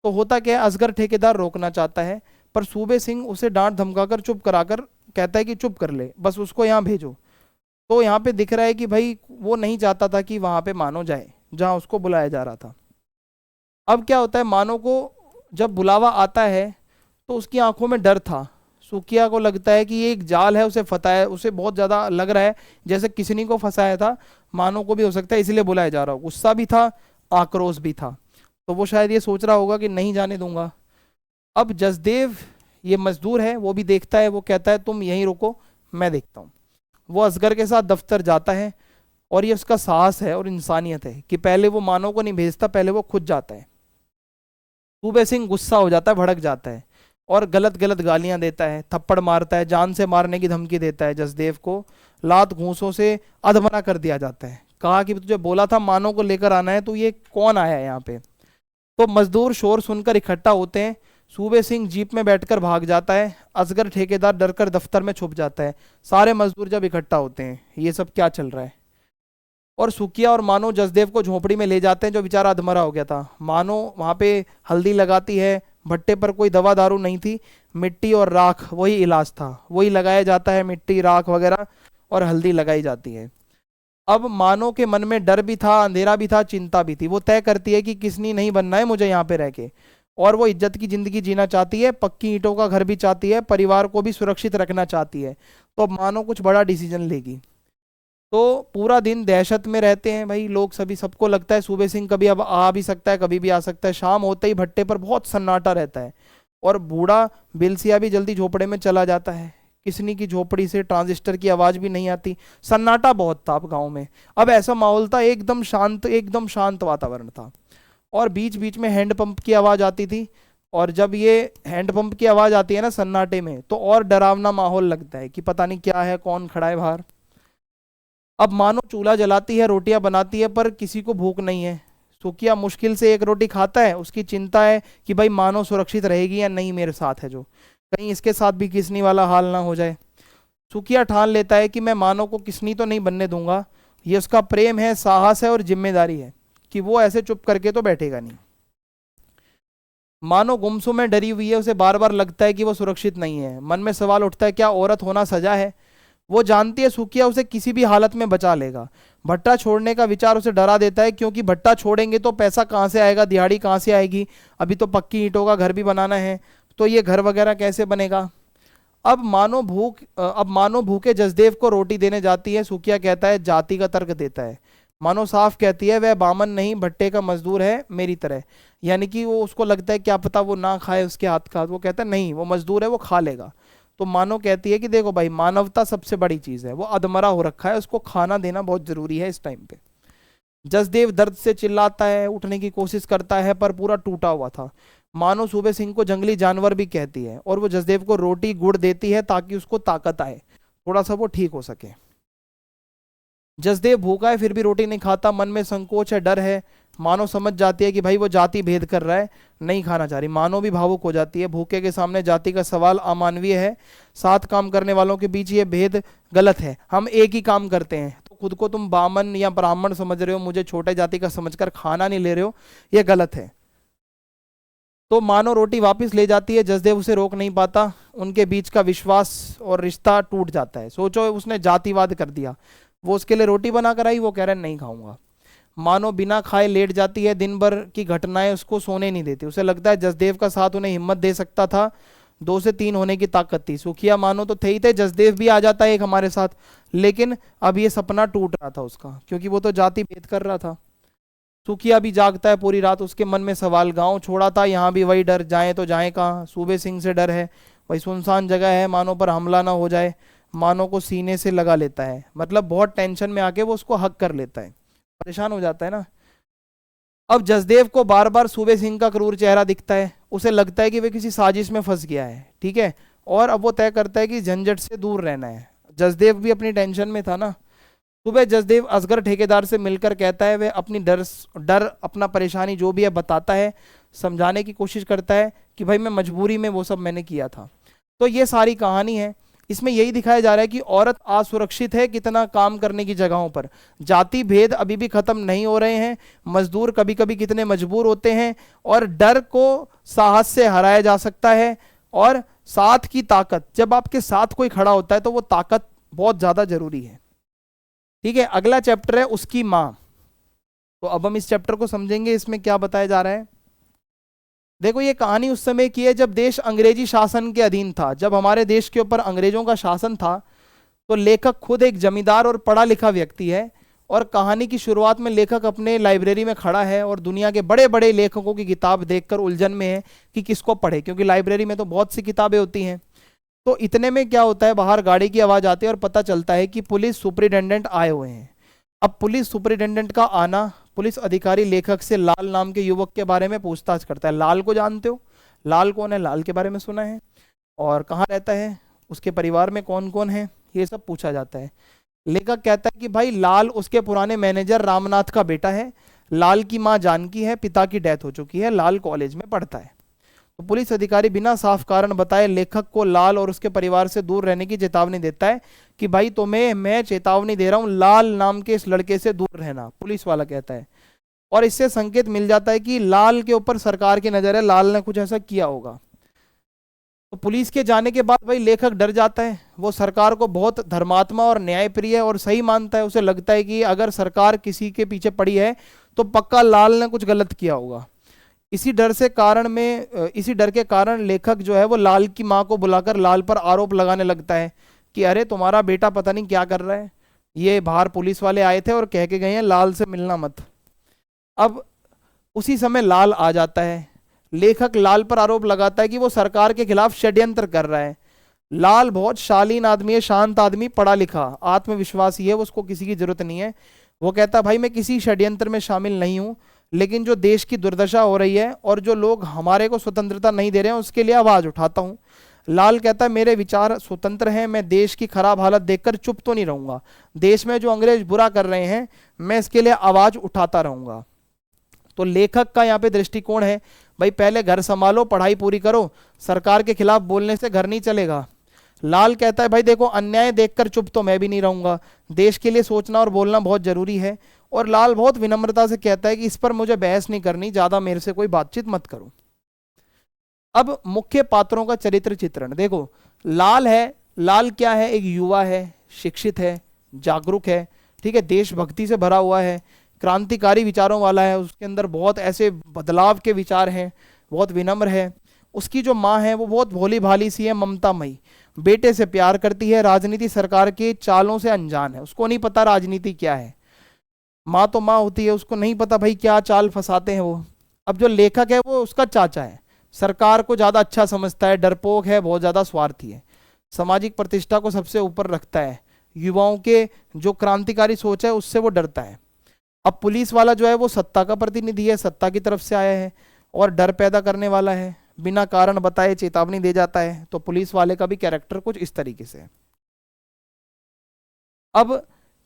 तो होता क्या है, असगर ठेकेदार रोकना चाहता है, पर सूबे सिंह उसे डांट धमकाकर चुप कराकर कहता है कि चुप कर ले, बस उसको यहाँ भेजो। तो यहाँ पे दिख रहा है कि भाई वो नहीं चाहता था कि वहां पे मानो जाए जहां उसको बुलाया जा रहा था। अब क्या होता है, मानो को जब बुलावा आता है तो उसकी आंखों में डर था। सुकिया को लगता है कि ये एक जाल है, उसे फंसाया, उसे बहुत ज्यादा लग रहा है जैसे किसनी को फंसाया था, मानो को भी हो सकता है इसलिए बुलाया जा रहा हो। गुस्सा भी था, आक्रोश भी था, तो वो शायद ये सोच रहा होगा कि नहीं जाने दूंगा। अब जसदेव ये मजदूर है, वो भी देखता है, वो कहता है तुम यहीं रुको, मैं देखता हूँ। वो असगर के साथ दफ्तर जाता है, और ये उसका साहस है और इंसानियत है कि पहले वो मानो को नहीं भेजता, पहले वो खुद जाता है। सूबे सिंह गुस्सा हो जाता है, भड़क जाता है और गलत गलत गालियां देता है, थप्पड़ मारता है, जान से मारने की धमकी देता है। जसदेव को लात घूंसों से अधमरा कर दिया जाता है, कहा कि तुझे बोला था मानो को लेकर आना है, तो ये कौन आया है यहाँ पे। तो मजदूर शोर सुनकर इकट्ठा होते हैं। सूबे सिंह जीप में बैठकर भाग जाता है, असगर ठेकेदार डरकर दफ्तर में छुप जाता है। सारे मजदूर जब इकट्ठा होते हैं, ये सब क्या चल रहा है। और सुकिया और मानो जसदेव को झोपड़ी में ले जाते हैं, जो बेचारा अधमरा हो गया था। मानो वहां पे हल्दी लगाती है, भट्टे पर कोई दवा दारू नहीं थी, मिट्टी और राख वही इलाज था, वही लगाया जाता है, मिट्टी राख वगैरह और हल्दी लगाई जाती है। अब मानो के मन में डर भी था, अंधेरा भी था, चिंता भी थी। वो तय करती है कि किसनी नहीं बनना है मुझे यहाँ पे रह के, और वो इज्जत की जिंदगी जीना चाहती है, पक्की ईंटों का घर भी चाहती है, परिवार को भी सुरक्षित रखना चाहती है। तो अब मानो कुछ बड़ा डिसीजन लेगी। तो पूरा दिन दहशत में रहते हैं भाई लोग, सभी, सबको लगता है सूबे सिंह कभी अब आ भी सकता है, कभी भी आ सकता है। शाम होते ही भट्टे पर बहुत सन्नाटा रहता है, और बूढ़ा बिलसिया भी जल्दी झोपड़े में चला जाता है। किसनी की झोपड़ी से ट्रांजिस्टर की आवाज भी नहीं आती, सन्नाटा बहुत था अब गांव में। अब ऐसा माहौल था, एकदम शांत वातावरण था, और बीच बीच में हैंडपंप की आवाज आती थी। और जब ये हैंडपंप की आवाज आती है ना सन्नाटे में, तो और डरावना माहौल लगता है कि पता नहीं क्या है, कौन खड़ा है बाहर। अब मानो चूल्हा जलाती है, रोटियां बनाती है, पर किसी को भूख नहीं है। सुकिया मुश्किल से एक रोटी खाता है, उसकी चिंता है कि भाई मानो सुरक्षित रहेगी या नहीं मेरे साथ है, जो कहीं इसके साथ भी किसनी वाला हाल ना हो जाए। सुकिया ठान लेता है कि मैं मानो को किसनी तो नहीं बनने दूंगा, ये उसका प्रेम है, साहस है और जिम्मेदारी है, कि वो ऐसे चुप करके तो बैठेगा नहीं। मानो गुमसुम में डरी हुई है, उसे बार बार लगता है कि वो सुरक्षित नहीं है। मन में सवाल उठता है, क्या औरत होना सजा है। वो जानती है सुकिया उसे किसी भी हालत में बचा लेगा। भट्टा छोड़ने का विचार उसे डरा देता है, क्योंकि भट्टा छोड़ेंगे तो पैसा कहाँ से आएगा, दिहाड़ी कहाँ से आएगी, अभी तो पक्की ईंटों का घर भी बनाना है, तो ये घर वगैरह कैसे बनेगा। अब मानो भूखे जसदेव को रोटी देने जाती है। सुकिया कहता है, जाति का तर्क देता है। मानो साफ कहती है, वह बामन नहीं, भट्टे का मजदूर है मेरी तरह। यानी कि वो, उसको लगता है क्या पता वो ना खाए उसके हाथ का, वो कहता है नहीं, वो मजदूर है, वो खा लेगा। तो मानो कहती है कि देखो भाई, मानवता सबसे बड़ी चीज है, वो अधमरा हो रखा है, उसको खाना देना बहुत जरूरी है इस टाइम पे। जसदेव दर्द से चिल्लाता है, उठने की कोशिश करता है, पर पूरा टूटा हुआ था। मानो सूबे सिंह को जंगली जानवर भी कहती है, और वो जसदेव को रोटी गुड़ देती है ताकि उसको ताकत आए, थोड़ा सा वो ठीक हो सके। जसदेव भूखा है फिर भी रोटी नहीं खाता, मन में संकोच है, डर है। मानो समझ जाती है कि भाई वो जाति भेद कर रहा है, नहीं खाना चाह रही। मानो भी भावुक हो जाती है, भूखे के सामने जाति का सवाल अमानवीय है। साथ काम करने वालों के बीच ये भेद गलत है, हम एक ही काम करते हैं, तो खुद को तुम बामन या ब्राह्मण समझ रहे हो, मुझे छोटे जाति का समझकर खाना नहीं ले रहे हो, ये गलत है। तो मानो रोटी वापस ले जाती है, जसदेव उसे रोक नहीं पाता, उनके बीच का विश्वास और रिश्ता टूट जाता है। सोचो उसने जातिवाद कर दिया, वो उसके लिए रोटी बना कर आई, वो कह रहा है नहीं खाऊंगा। मानो बिना खाए लेट जाती है, दिन भर की घटनाएं उसको सोने नहीं देती। उसे लगता है जसदेव का साथ उन्हें हिम्मत दे सकता था, 2 से 3 होने की ताकत थी। सुखिया मानो तो थे ही थे, जसदेव भी आ जाता है एक हमारे साथ, लेकिन अब ये सपना टूट रहा था उसका, क्योंकि वो तो जाति भेद कर रहा था। सुखिया भी जागता है पूरी रात, उसके मन में सवाल, गांव छोड़ा था यहाँ भी वही डर, जाए तो जाए कहाँ, सूबे सिंह से डर है, वही सुनसान जगह है, मानो पर हमला ना हो जाए, मानो को सीने से लगा लेता है। मतलब बहुत टेंशन में आके वो उसको हक कर लेता है, परेशान हो जाता है ना। अब जसदेव को बार बार सूबे सिंह का क्रूर चेहरा दिखता है, उसे लगता है कि वह किसी साजिश में फंस गया है, ठीक है, और अब वो तय करता है कि झंझट से दूर रहना है। जसदेव भी अपनी टेंशन में था ना। सुबह जसदेव असगर ठेकेदार से मिलकर कहता है, वह अपनी डर अपना परेशानी जो भी है बताता है, समझाने की कोशिश करता है कि भाई मैं मजबूरी में वो सब मैंने किया था। तो ये सारी कहानी है, इसमें यही दिखाया जा रहा है कि औरत असुरक्षित है कितना काम करने की जगहों पर, जाति भेद अभी भी खत्म नहीं हो रहे हैं, मजदूर कभी कभी कितने मजबूर होते हैं, और डर को साहस से हराया जा सकता है, और साथ की ताकत, जब आपके साथ कोई खड़ा होता है तो वो ताकत बहुत ज्यादा जरूरी है। ठीक है, अगला चैप्टर है उसकी मां। तो अब हम इस चैप्टर को समझेंगे, इसमें क्या बताया जा रहा है। देखो, ये कहानी उस समय की है जब देश अंग्रेजी शासन के अधीन था, जब हमारे देश के ऊपर अंग्रेजों का शासन था। तो लेखक खुद एक जमींदार और पढ़ा लिखा व्यक्ति है, और कहानी की शुरुआत में लेखक अपने लाइब्रेरी में खड़ा है और दुनिया के बड़े बड़े लेखकों की किताब देखकर उलझन में है कि किसको पढ़े, क्योंकि लाइब्रेरी में तो बहुत सी किताबें होती हैं। तो इतने में क्या होता है, बाहर गाड़ी की आवाज आती है और पता चलता है कि पुलिस सुपरिटेंडेंट आए हुए हैं। अब पुलिस सुपरिटेंडेंट का आना, पुलिस अधिकारी लेखक से लाल नाम के युवक के बारे में पूछताछ करता है। लाल को जानते हो? लाल कौन है? लाल के बारे में सुना है? और कहाँ रहता है? उसके परिवार में कौन कौन है? ये सब पूछा जाता है। लेखक कहता है कि भाई लाल उसके पुराने मैनेजर रामनाथ का बेटा है, लाल की माँ जानकी है, पिता की डेथ हो चुकी है, लाल कॉलेज में पढ़ता है। तो पुलिस अधिकारी बिना साफ कारण बताए लेखक को लाल और उसके परिवार से दूर रहने की चेतावनी देता है कि भाई तुम्हें मैं चेतावनी दे रहा हूं, लाल नाम के इस लड़के से दूर रहना, पुलिस वाला कहता है। और इससे संकेत मिल जाता है कि लाल के ऊपर सरकार की नजर है, लाल ने कुछ ऐसा किया होगा। तो पुलिस के जाने के बाद भाई लेखक डर जाता है। वो सरकार को बहुत धर्मात्मा और न्यायप्रिय और सही मानता है। उसे लगता है कि अगर सरकार किसी के पीछे पड़ी है तो पक्का लाल ने कुछ गलत किया होगा। इसी डर के कारण लेखक जो है वो लाल की माँ को बुलाकर लाल पर आरोप लगाने लगता है कि अरे तुम्हारा बेटा पता नहीं क्या कर रहा है, ये बाहर पुलिस वाले आए थे और कह के गए हैं लाल से मिलना मत। अब उसी समय लाल आ जाता है। लेखक लाल पर आरोप लगाता है कि वो सरकार के खिलाफ षड्यंत्र कर रहा है। लाल बहुत शालीन आदमी है, शांत आदमी, पढ़ा लिखा, आत्मविश्वासी है, उसको किसी की जरूरत नहीं है। वो कहता है भाई मैं किसी षड्यंत्र में शामिल नहीं हूं, लेकिन जो देश की दुर्दशा हो रही है और जो लोग हमारे को स्वतंत्रता नहीं दे रहे हैं उसके लिए आवाज उठाता हूं। लाल कहता है मेरे विचार स्वतंत्र हैं, मैं देश की खराब हालत देखकर चुप तो नहीं रहूंगा, देश में जो अंग्रेज बुरा कर रहे हैं मैं इसके लिए आवाज उठाता रहूंगा। तो लेखक का यहाँ पे दृष्टिकोण है भाई पहले घर संभालो, पढ़ाई पूरी करो, सरकार के खिलाफ बोलने से घर नहीं चलेगा। लाल कहता है भाई देखो अन्याय देखकर चुप तो मैं भी नहीं रहूंगा, देश के लिए सोचना और बोलना बहुत जरूरी है। और लाल बहुत विनम्रता से कहता है कि इस पर मुझे बहस नहीं करनी, ज्यादा मेरे से कोई बातचीत मत करो। अब मुख्य पात्रों का चरित्र चित्रण देखो। लाल है, लाल क्या है? एक युवा है, शिक्षित है, जागरूक है, ठीक है, देशभक्ति से भरा हुआ है, क्रांतिकारी विचारों वाला है, उसके अंदर बहुत ऐसे बदलाव के विचार हैं, बहुत विनम्र है। उसकी जो माँ है वो बहुत भोली भाली सी है, ममतामयी, बेटे से प्यार करती है, राजनीति सरकार के चालों से अनजान है, उसको नहीं पता राजनीति क्या है। माँ तो माँ होती है, उसको नहीं पता भाई क्या चाल फंसाते हैं वो। अब जो लेखक है वो उसका चाचा है, सरकार को ज्यादा अच्छा समझता है, डरपोक है, बहुत ज्यादा स्वार्थी है, सामाजिक प्रतिष्ठा को सबसे ऊपर रखता है, युवाओं के जो क्रांतिकारी सोच है उससे वो डरता है। अब पुलिस वाला जो है वो सत्ता का प्रतिनिधि है, सत्ता की तरफ से आया है और डर पैदा करने वाला है, बिना कारण बताए चेतावनी दे जाता है। तो पुलिस वाले का भी कैरेक्टर कुछ इस तरीके से है। अब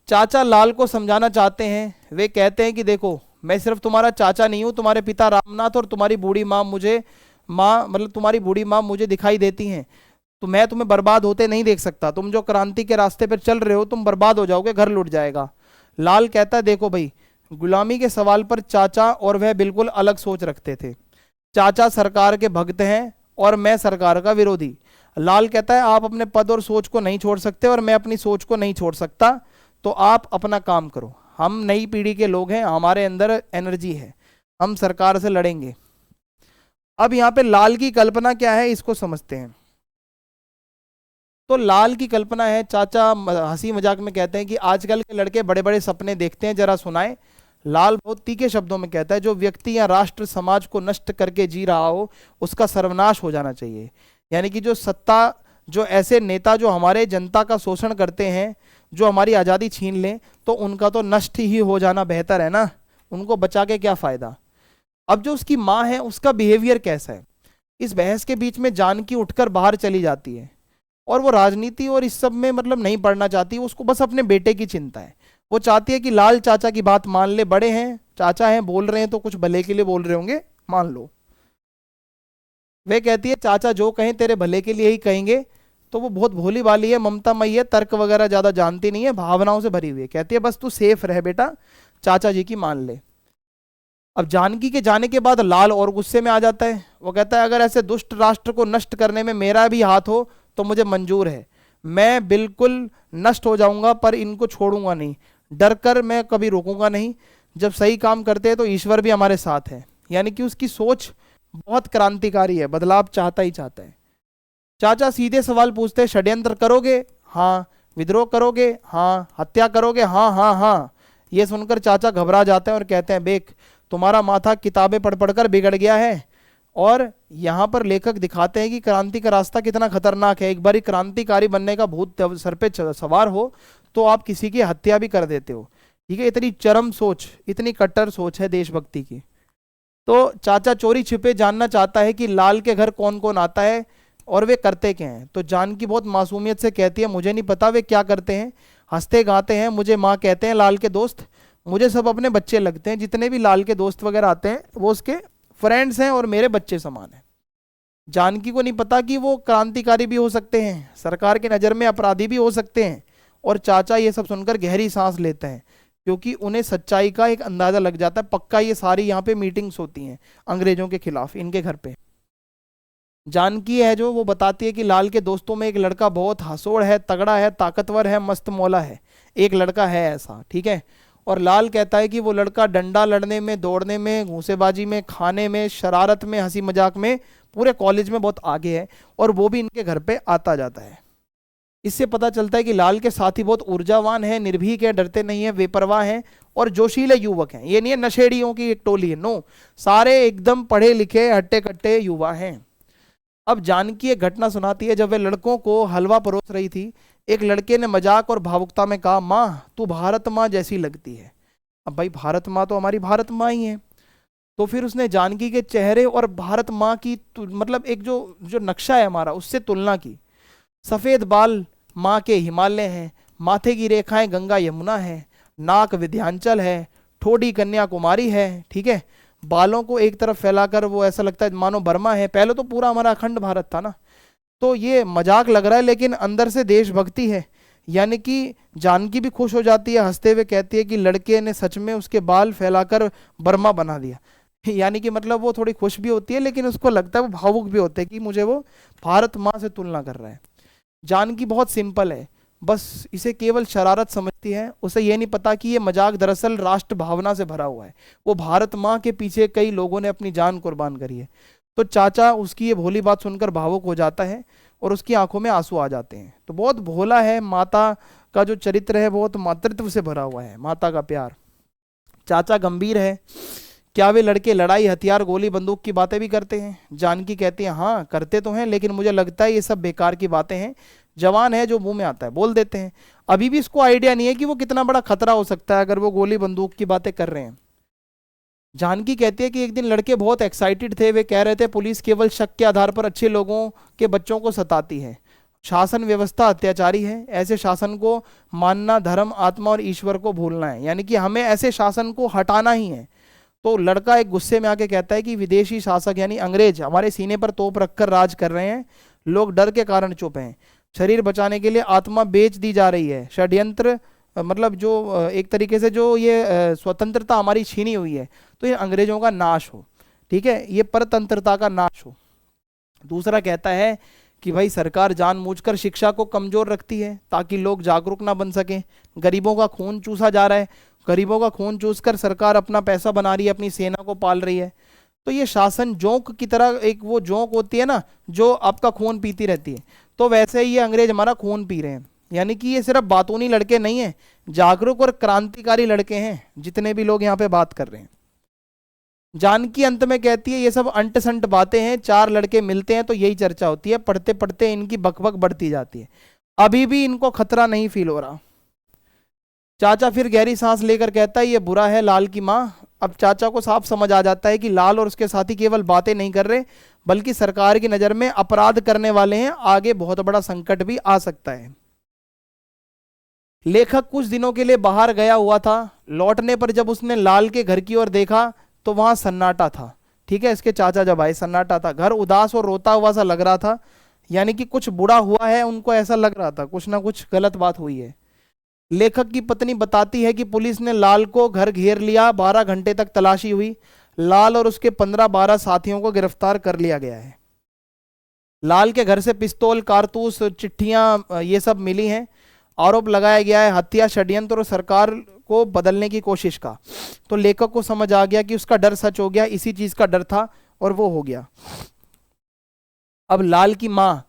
चाचा लाल को समझाना चाहते हैं, वे कहते हैं कि देखो मैं सिर्फ तुम्हारा चाचा नहीं हूं, तुम्हारे पिता रामनाथ और तुम्हारी बूढ़ी माँ तुम्हारी बूढ़ी माँ मुझे दिखाई देती हैं, तो मैं तुम्हें बर्बाद होते नहीं देख सकता, तुम जो क्रांति के रास्ते पर चल रहे हो तुम बर्बाद हो जाओगे, घर लुट जाएगा। लाल कहता है देखो भाई गुलामी के सवाल पर चाचा और वह बिल्कुल अलग सोच रखते थे। चाचा सरकार के भक्त हैं और मैं सरकार का विरोधी। लाल कहता है आप अपने पद और सोच को नहीं छोड़ सकते और मैं अपनी सोच को नहीं छोड़ सकता, तो आप अपना काम करो, हम नई पीढ़ी के लोग हैं, हमारे अंदर एनर्जी है, हम सरकार से लड़ेंगे। अब यहाँ पे लाल की कल्पना क्या है इसको समझते हैं। तो लाल की कल्पना है, चाचा हंसी मजाक में कहते हैं कि आजकल के लड़के बड़े बड़े सपने देखते हैं, जरा सुनाए। लाल बहुत तीखे शब्दों में कहता है, जो व्यक्ति या राष्ट्र समाज को नष्ट करके जी रहा हो उसका सर्वनाश हो जाना चाहिए। यानी कि जो सत्ता, जो ऐसे नेता जो हमारे जनता का शोषण करते हैं, जो हमारी आज़ादी छीन लें, तो उनका तो नष्ट ही हो जाना बेहतर है ना, उनको बचा के क्या फायदा। अब जो उसकी माँ है उसका बिहेवियर कैसा है, इस बहस के बीच में जानकी उठकर बाहर चली जाती है। और वो राजनीति और इस सब में मतलब नहीं पढ़ना चाहती, उसको बस अपने बेटे की चिंता है। वो चाहती है कि लाल चाचा की बात मान ले, बड़े हैं, चाचा हैं, बोल रहे हैं तो कुछ भले के लिए बोल रहे होंगे, मान लो। वे कहती है चाचा जो कहें तेरे भले के लिए ही कहेंगे। तो वो बहुत भोली वाली है, ममता मई है, तर्क वगैरह ज्यादा जानती नहीं है, भावनाओं से भरी हुई है। कहती है बस तू सेफ रह बेटा, चाचा जी की मान ले। अब जानकी के जाने के बाद लाल और गुस्से में आ जाता है। वो कहता है अगर ऐसे दुष्ट राष्ट्र को नष्ट करने में मेरा भी हाथ हो तो मुझे मंजूर है, मैं बिल्कुल नष्ट हो जाऊंगा पर इनको छोड़ूंगा नहीं, डर कर मैं कभी रोकूंगा नहीं। जब सही काम करते हैं तो ईश्वर भी हमारे साथ है। यानी कि उसकी सोच बहुत क्रांतिकारी है, बदलाव चाहता ही चाहता है। चाचा सीधे सवाल पूछते हैं, षड्यंत्र करोगे? हाँ। विद्रोह करोगे? हाँ। हत्या करोगे? हाँ हाँ हाँ। ये सुनकर चाचा घबरा जाते हैं और कहते हैं देख तुम्हारा माथा किताबें पढ़ पढ़कर बिगड़ गया है। और यहाँ पर लेखक दिखाते हैं कि क्रांति का रास्ता कितना खतरनाक है। एक बार क्रांतिकारी बनने का भूत सर पे सवार हो तो आप किसी की हत्या भी कर देते हो। ठीक है, इतनी चरम सोच, इतनी कट्टर सोच है देशभक्ति की। तो चाचा चोरी छिपे जानना चाहता है कि लाल के घर कौन कौन आता है और वे करते क्या हैं। तो जानकी बहुत मासूमियत से कहती है मुझे नहीं पता वे क्या करते हैं, हंसते गाते हैं, मुझे माँ कहते हैं लाल के दोस्त, मुझे सब अपने बच्चे लगते हैं, जितने भी लाल के दोस्त वगैरह आते हैं वो उसके फ्रेंड्स हैं और मेरे बच्चे समान हैं। जानकी को नहीं पता कि वो क्रांतिकारी भी हो सकते हैं, सरकार की नज़र में अपराधी भी हो सकते हैं। और चाचा ये सब सुनकर गहरी सांस लेते हैं क्योंकि उन्हें सच्चाई का एक अंदाजा लग जाता है। पक्का ये सारी यहाँ पे मीटिंग्स होती हैं अंग्रेजों के खिलाफ इनके घर पे। जानकी है जो वो बताती है कि लाल के दोस्तों में एक लड़का बहुत हंसोड़ है, तगड़ा है, ताकतवर है, मस्त मौला है, एक लड़का है ऐसा। ठीक है, और लाल कहता है कि वो लड़का डंडा लड़ने में, दौड़ने में, घूसेबाजी में, खाने में, शरारत में, हंसी मजाक में, पूरे कॉलेज में बहुत आगे है और वो भी इनके घर पे आता जाता है। इससे पता चलता है कि लाल के साथी बहुत ऊर्जावान है, निर्भीक है, डरते नहीं है, बेपरवाह हैं और जोशीले युवक हैं। ये नहीं है नशेड़ियों की एक टोली है, नो, सारे एकदम पढ़े लिखे हट्टे कट्टे युवा हैं। अब जानकी एक घटना सुनाती है, जब वे लड़कों को हलवा परोस रही थी, एक लड़के ने मजाक और भावुकता में कहा माँ तू भारत माँ जैसी लगती है। अब भाई भारत माँ तो हमारी भारत माँ ही है। तो फिर उसने जानकी के चेहरे और भारत माँ की मतलब एक जो जो नक्शा है हमारा उससे तुलना की। सफेद बाल माँ के हिमालय हैं, माथे की रेखाएं गंगा यमुना है, नाक विंध्याचल है, ठोड़ी कन्याकुमारी है। ठीक है, बालों को एक तरफ फैलाकर वो ऐसा लगता है मानो बर्मा है। पहले तो पूरा हमारा अखंड भारत था ना। तो ये मजाक लग रहा है लेकिन अंदर से देशभक्ति है। यानी कि जानकी भी खुश हो जाती है, हंसते हुए कहती है कि लड़के ने सच में उसके बाल फैलाकर बर्मा बना दिया। यानी कि मतलब वो थोड़ी खुश भी होती है लेकिन उसको लगता है, वो भावुक भी होते हैं कि मुझे वो भारत माँ से तुलना कर रहा है। जानकी बहुत सिंपल है, बस इसे केवल शरारत समझती है। उसे ये नहीं पता कि ये मजाक दरअसल राष्ट्र भावना से भरा हुआ है। वो भारत माँ के पीछे कई लोगों ने अपनी जान कुर्बान करी है। तो चाचा उसकी ये भोली बात सुनकर भावुक हो जाता है और उसकी आंखों में आंसू आ जाते हैं। तो बहुत भोला है, माता का जो चरित्र है बहुत मातृत्व से भरा हुआ है, माता का प्यार। चाचा गंभीर है, क्या वे लड़के लड़ाई, हथियार, गोली बंदूक की बातें भी करते हैं? जानकी कहती है हाँ करते तो हैं लेकिन मुझे लगता है ये सब बेकार की बातें हैं, जवान है जो मुंह में आता है बोल देते हैं। अभी भी इसको आइडिया नहीं है कि वो कितना बड़ा खतरा हो सकता है अगर वो गोली बंदूक की बातें कर रहे हैं। जानकी कहती है कि एक दिन लड़के बहुत एक्साइटेड थे, वे कह रहे थे पुलिस केवल शक के आधार पर अच्छे लोगों के बच्चों को सताती है, शासन व्यवस्था अत्याचारी है, ऐसे शासन को मानना धर्म, आत्मा और ईश्वर को भूलना है। यानी कि हमें ऐसे शासन को हटाना ही है। तो लड़का एक गुस्से में आके कहता है कि विदेशी शासक यानी अंग्रेज हमारे सीने पर तोप रखकर राज कर रहे हैं, लोग डर के कारण चुप हैं, शरीर बचाने के लिए आत्मा बेच दी जा रही है, षड्यंत्र मतलब जो एक तरीके से जो ये स्वतंत्रता हमारी छीनी हुई है तो ये अंग्रेजों का नाश हो। ठीक है, ये परतंत्रता का नाश हो। दूसरा कहता है कि भाई सरकार जानबूझकर शिक्षा को कमजोर रखती है ताकि लोग जागरूक ना बन सकें, गरीबों का खून चूसा जा रहा है, गरीबों का खून चूसकर सरकार अपना पैसा बना रही है, अपनी सेना को पाल रही है। तो ये शासन जोंक की तरह, एक वो जोंक होती है ना जो आपका खून पीती रहती है, तो वैसे ही ये अंग्रेज हमारा खून पी रहे हैं। यानी कि ये सिर्फ बातूनी लड़के नहीं हैं, जागरूक और क्रांतिकारी लड़के हैं जितने भी लोग यहाँ पे बात कर रहे हैं। जानकी अंत में कहती है ये सब अंट संट बातें हैं, चार लड़के मिलते हैं तो यही चर्चा होती है, पढ़ते पढ़ते इनकी बकबक बढ़ती जाती है। अभी भी इनको खतरा नहीं फील हो रहा। चाचा फिर गहरी सांस लेकर कहता है ये बुरा है लाल की माँ। अब चाचा को साफ समझ आ जाता है कि लाल और उसके साथी केवल बातें नहीं कर रहे, बल्कि सरकार की नजर में अपराध करने वाले हैं। आगे बहुत बड़ा संकट भी आ सकता है। लेखक कुछ दिनों के लिए बाहर गया हुआ था। लौटने पर जब उसने लाल के घर की ओर देखा तो वहां सन्नाटा था। ठीक है, इसके चाचा जब आए सन्नाटा था, घर उदास और रोता हुआ सा लग रहा था। यानी कि कुछ बुरा हुआ है, उनको ऐसा लग रहा था कुछ ना कुछ गलत बात हुई है। लेखक की पत्नी बताती है कि पुलिस ने लाल को घर घेर लिया, 12 घंटे तक तलाशी हुई। लाल और उसके 15-12 साथियों को गिरफ्तार कर लिया गया है। लाल के घर से पिस्तौल, कारतूस, चिट्ठियां ये सब मिली हैं। आरोप लगाया गया है हत्या, षड्यंत्र और सरकार को बदलने की कोशिश का। तो लेखक को समझ आ गया कि उसका डर सच हो गया, इसी चीज का डर था और वो हो गया। अब लाल की माँ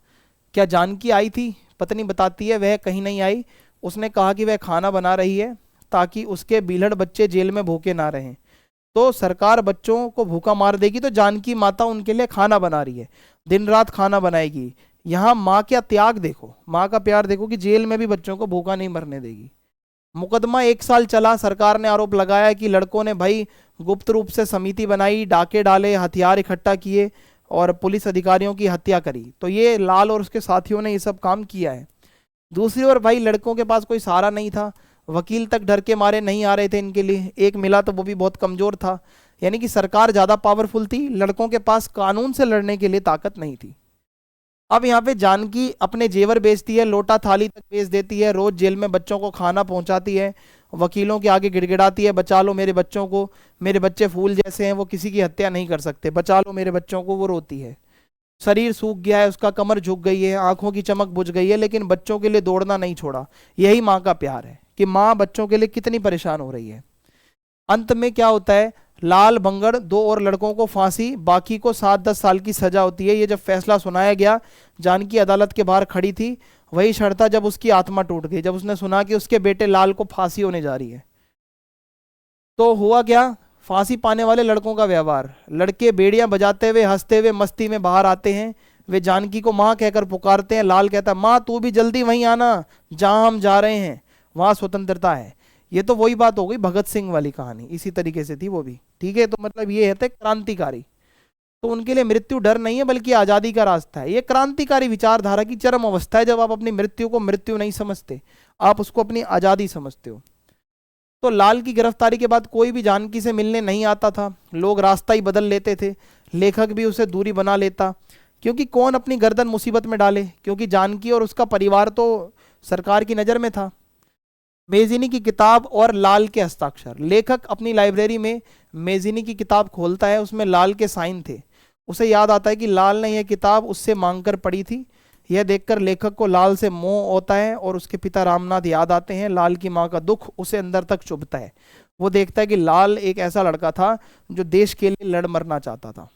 क्या जानकी आई थी? पत्नी बताती है वह कहीं नहीं आई। उसने कहा कि वह खाना बना रही है ताकि उसके बीलड़ बच्चे जेल में भूखे ना रहें। तो सरकार बच्चों को भूखा मार देगी तो जानकी माता उनके लिए खाना बना रही है, दिन रात खाना बनाएगी। यहां माँ क्या त्याग देखो, माँ का प्यार देखो कि जेल में भी बच्चों को भूखा नहीं मरने देगी। मुकदमा 1 साल चला। सरकार ने आरोप लगाया कि लड़कों ने भाई गुप्त रूप से समिति बनाई, डाके डाले, हथियार इकट्ठा किए और पुलिस अधिकारियों की हत्या करी। तो ये लाल और उसके साथियों ने ये सब काम किया है। दूसरी ओर भाई लड़कों के पास कोई सहारा नहीं था, वकील तक डर के मारे नहीं आ रहे थे इनके लिए। एक मिला तो वो भी बहुत कमजोर था। यानी कि सरकार ज्यादा पावरफुल थी, लड़कों के पास कानून से लड़ने के लिए ताकत नहीं थी। अब यहाँ पे जानकी अपने जेवर बेचती है, लोटा थाली तक बेच देती है, रोज जेल में बच्चों को खाना पहुंचाती है, वकीलों के आगे गिड़गिड़ाती है बचा लो मेरे बच्चों को, मेरे बच्चे फूल जैसे हैं, वो किसी की हत्या नहीं कर सकते, बचा लो मेरे बच्चों को। वो रोती है, शरीर सूख गया है उसका, कमर झुक गई है, आंखों की चमक बुझ गई है, लेकिन बच्चों के लिए दौड़ना नहीं छोड़ा। यही माँ का प्यार है कि माँ बच्चों के लिए कितनी परेशान हो रही है। अंत में क्या होता है, लाल, बंगड़, 2 और लड़कों को फांसी, बाकी को 7-10 साल की सजा होती है। ये जब फैसला सुनाया गया, जानकी अदालत के बाहर खड़ी थी। वही क्षण था जब उसकी आत्मा टूट गई, जब उसने सुना कि उसके बेटे लाल को फांसी होने जा रही है। तो हुआ क्या, फांसी पाने वाले लड़कों का व्यवहार, लड़के बेड़ियां बजाते हुए, हंसते हुए, मस्ती में बाहर आते हैं। वे जानकी को माँ कहकर पुकारते हैं। लाल कहता है माँ तू भी जल्दी वहीं आना जहां हम जा रहे हैं, वहां स्वतंत्रता है। ये तो वही बात हो गई भगत सिंह वाली कहानी, इसी तरीके से थी वो भी। ठीक है, तो मतलब ये है क्रांतिकारी। तो उनके लिए मृत्यु डर नहीं है बल्कि आजादी का रास्ता है। ये क्रांतिकारी विचारधारा की चरम अवस्था है, जब आप अपनी मृत्यु को मृत्यु नहीं समझते, आप उसको अपनी आजादी समझते हो। तो लाल की गिरफ्तारी के बाद कोई भी जानकी से मिलने नहीं आता था, लोग रास्ता ही बदल लेते थे। लेखक भी उसे दूरी बना लेता, क्योंकि कौन अपनी गर्दन मुसीबत में डाले, क्योंकि जानकी और उसका परिवार तो सरकार की नजर में था। मेजिनी की किताब और लाल के हस्ताक्षर। लेखक अपनी लाइब्रेरी में मेजिनी की किताब खोलता है, उसमें लाल के साइन थे। उसे याद आता है कि लाल ने यह किताब उससे मांगकर पढ़ी थी। यह देखकर लेखक को लाल से मोह होता है और उसके पिता रामनाथ याद आते हैं। लाल की माँ का दुख उसे अंदर तक चुभता है। वो देखता है कि लाल एक ऐसा लड़का था जो देश के लिए लड़ मरना चाहता था।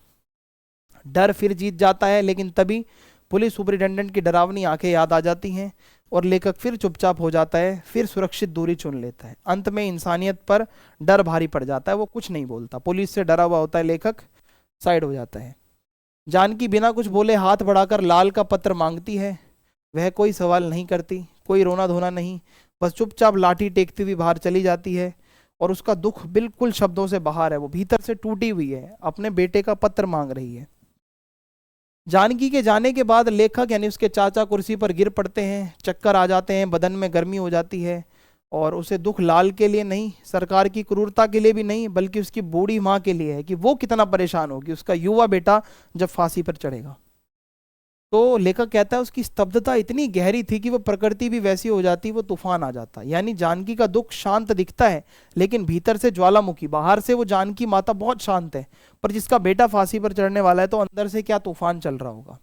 डर फिर जीत जाता है, लेकिन तभी पुलिस सुपरिटेंडेंट की डरावनी आंखें याद आ जाती हैं और लेखक फिर चुपचाप हो जाता है, फिर सुरक्षित दूरी चुन लेता है। अंत में इंसानियत पर डर भारी पड़ जाता है, वो कुछ नहीं बोलता। पुलिस से डरा हुआ होता है लेखक, साइड हो जाता है। जानकी बिना कुछ बोले हाथ बढ़ाकर लाल का पत्र मांगती है। वह कोई सवाल नहीं करती, कोई रोना धोना नहीं, बस चुपचाप लाठी टेकती हुई बाहर चली जाती है। और उसका दुख बिल्कुल शब्दों से बाहर है, वो भीतर से टूटी हुई है, अपने बेटे का पत्र मांग रही है। जानकी के जाने के बाद लेखक यानी उसके चाचा कुर्सी पर गिर पड़ते हैं, चक्कर आ जाते हैं, बदन में गर्मी हो जाती है। और उसे दुख लाल के लिए नहीं, सरकार की क्रूरता के लिए भी नहीं, बल्कि उसकी बूढ़ी माँ के लिए है कि वो कितना परेशान होगी उसका युवा बेटा जब फांसी पर चढ़ेगा। तो लेखक कहता है उसकी स्तब्धता इतनी गहरी थी कि वो प्रकृति भी वैसी हो जाती, वो तूफान आ जाता। यानी जानकी का दुख शांत दिखता है, लेकिन भीतर से ज्वालामुखी। बाहर से वो जानकी माता बहुत शांत है, पर जिसका बेटा फांसी पर चढ़ने वाला है तो अंदर से क्या तूफान चल रहा होगा।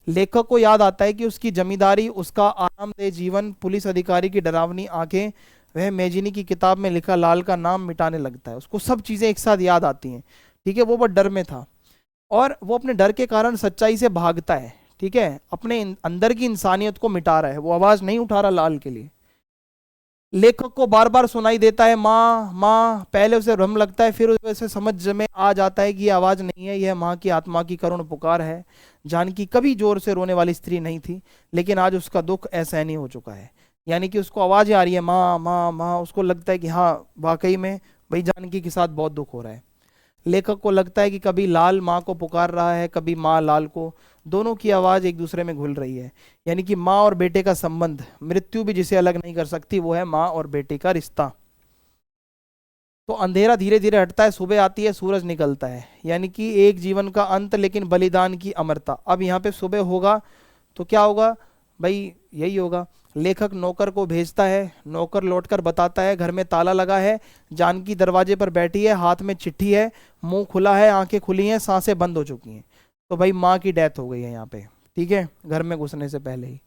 लेखक को याद आता है कि उसकी जमींदारी, उसका आरामदेह जीवन, पुलिस अधिकारी की डरावनी आंखें, वह मेजिनी की किताब में लिखा लाल का नाम मिटाने लगता है। उसको सब चीजें एक साथ याद आती हैं। ठीक है, वो बहुत डर में था और वो अपने डर के कारण सच्चाई से भागता है। ठीक है, अपने अंदर की इंसानियत को मिटा रहा है, वो आवाज नहीं उठा रहा लाल के लिए। लेखक को बार बार सुनाई देता है माँ माँ, पहले उसे भ्रम लगता है, फिर उसे समझ में आ जाता है कि यह आवाज नहीं है, यह माँ की आत्मा की करुण पुकार है। जानकी कभी जोर से रोने वाली स्त्री नहीं थी, लेकिन आज उसका दुख असहनीय हो चुका है। यानी कि उसको आवाज आ रही है माँ माँ माँ, उसको लगता है कि हाँ वाकई में भाई जानकी के साथ बहुत दुख हो रहा है। लेखक को लगता है कि कभी लाल माँ को पुकार रहा है, कभी माँ लाल को, दोनों की आवाज एक दूसरे में घुल रही है। यानी कि माँ और बेटे का संबंध, मृत्यु भी जिसे अलग नहीं कर सकती, वो है माँ और बेटे का रिश्ता। तो अंधेरा धीरे धीरे हटता है, सुबह आती है, सूरज निकलता है। यानी कि एक जीवन का अंत, लेकिन बलिदान की अमरता। अब यहाँ पे सुबह होगा तो क्या होगा भाई, यही होगा। लेखक नौकर को भेजता है, नौकर लौटकर बताता है घर में ताला लगा है, जानकी दरवाजे पर बैठी है, हाथ में चिट्ठी है, मुंह खुला है, आंखें खुली हैं, सांसें बंद हो चुकी हैं। तो भाई माँ की डेथ हो गई है यहाँ पे, ठीक है, घर में घुसने से पहले ही।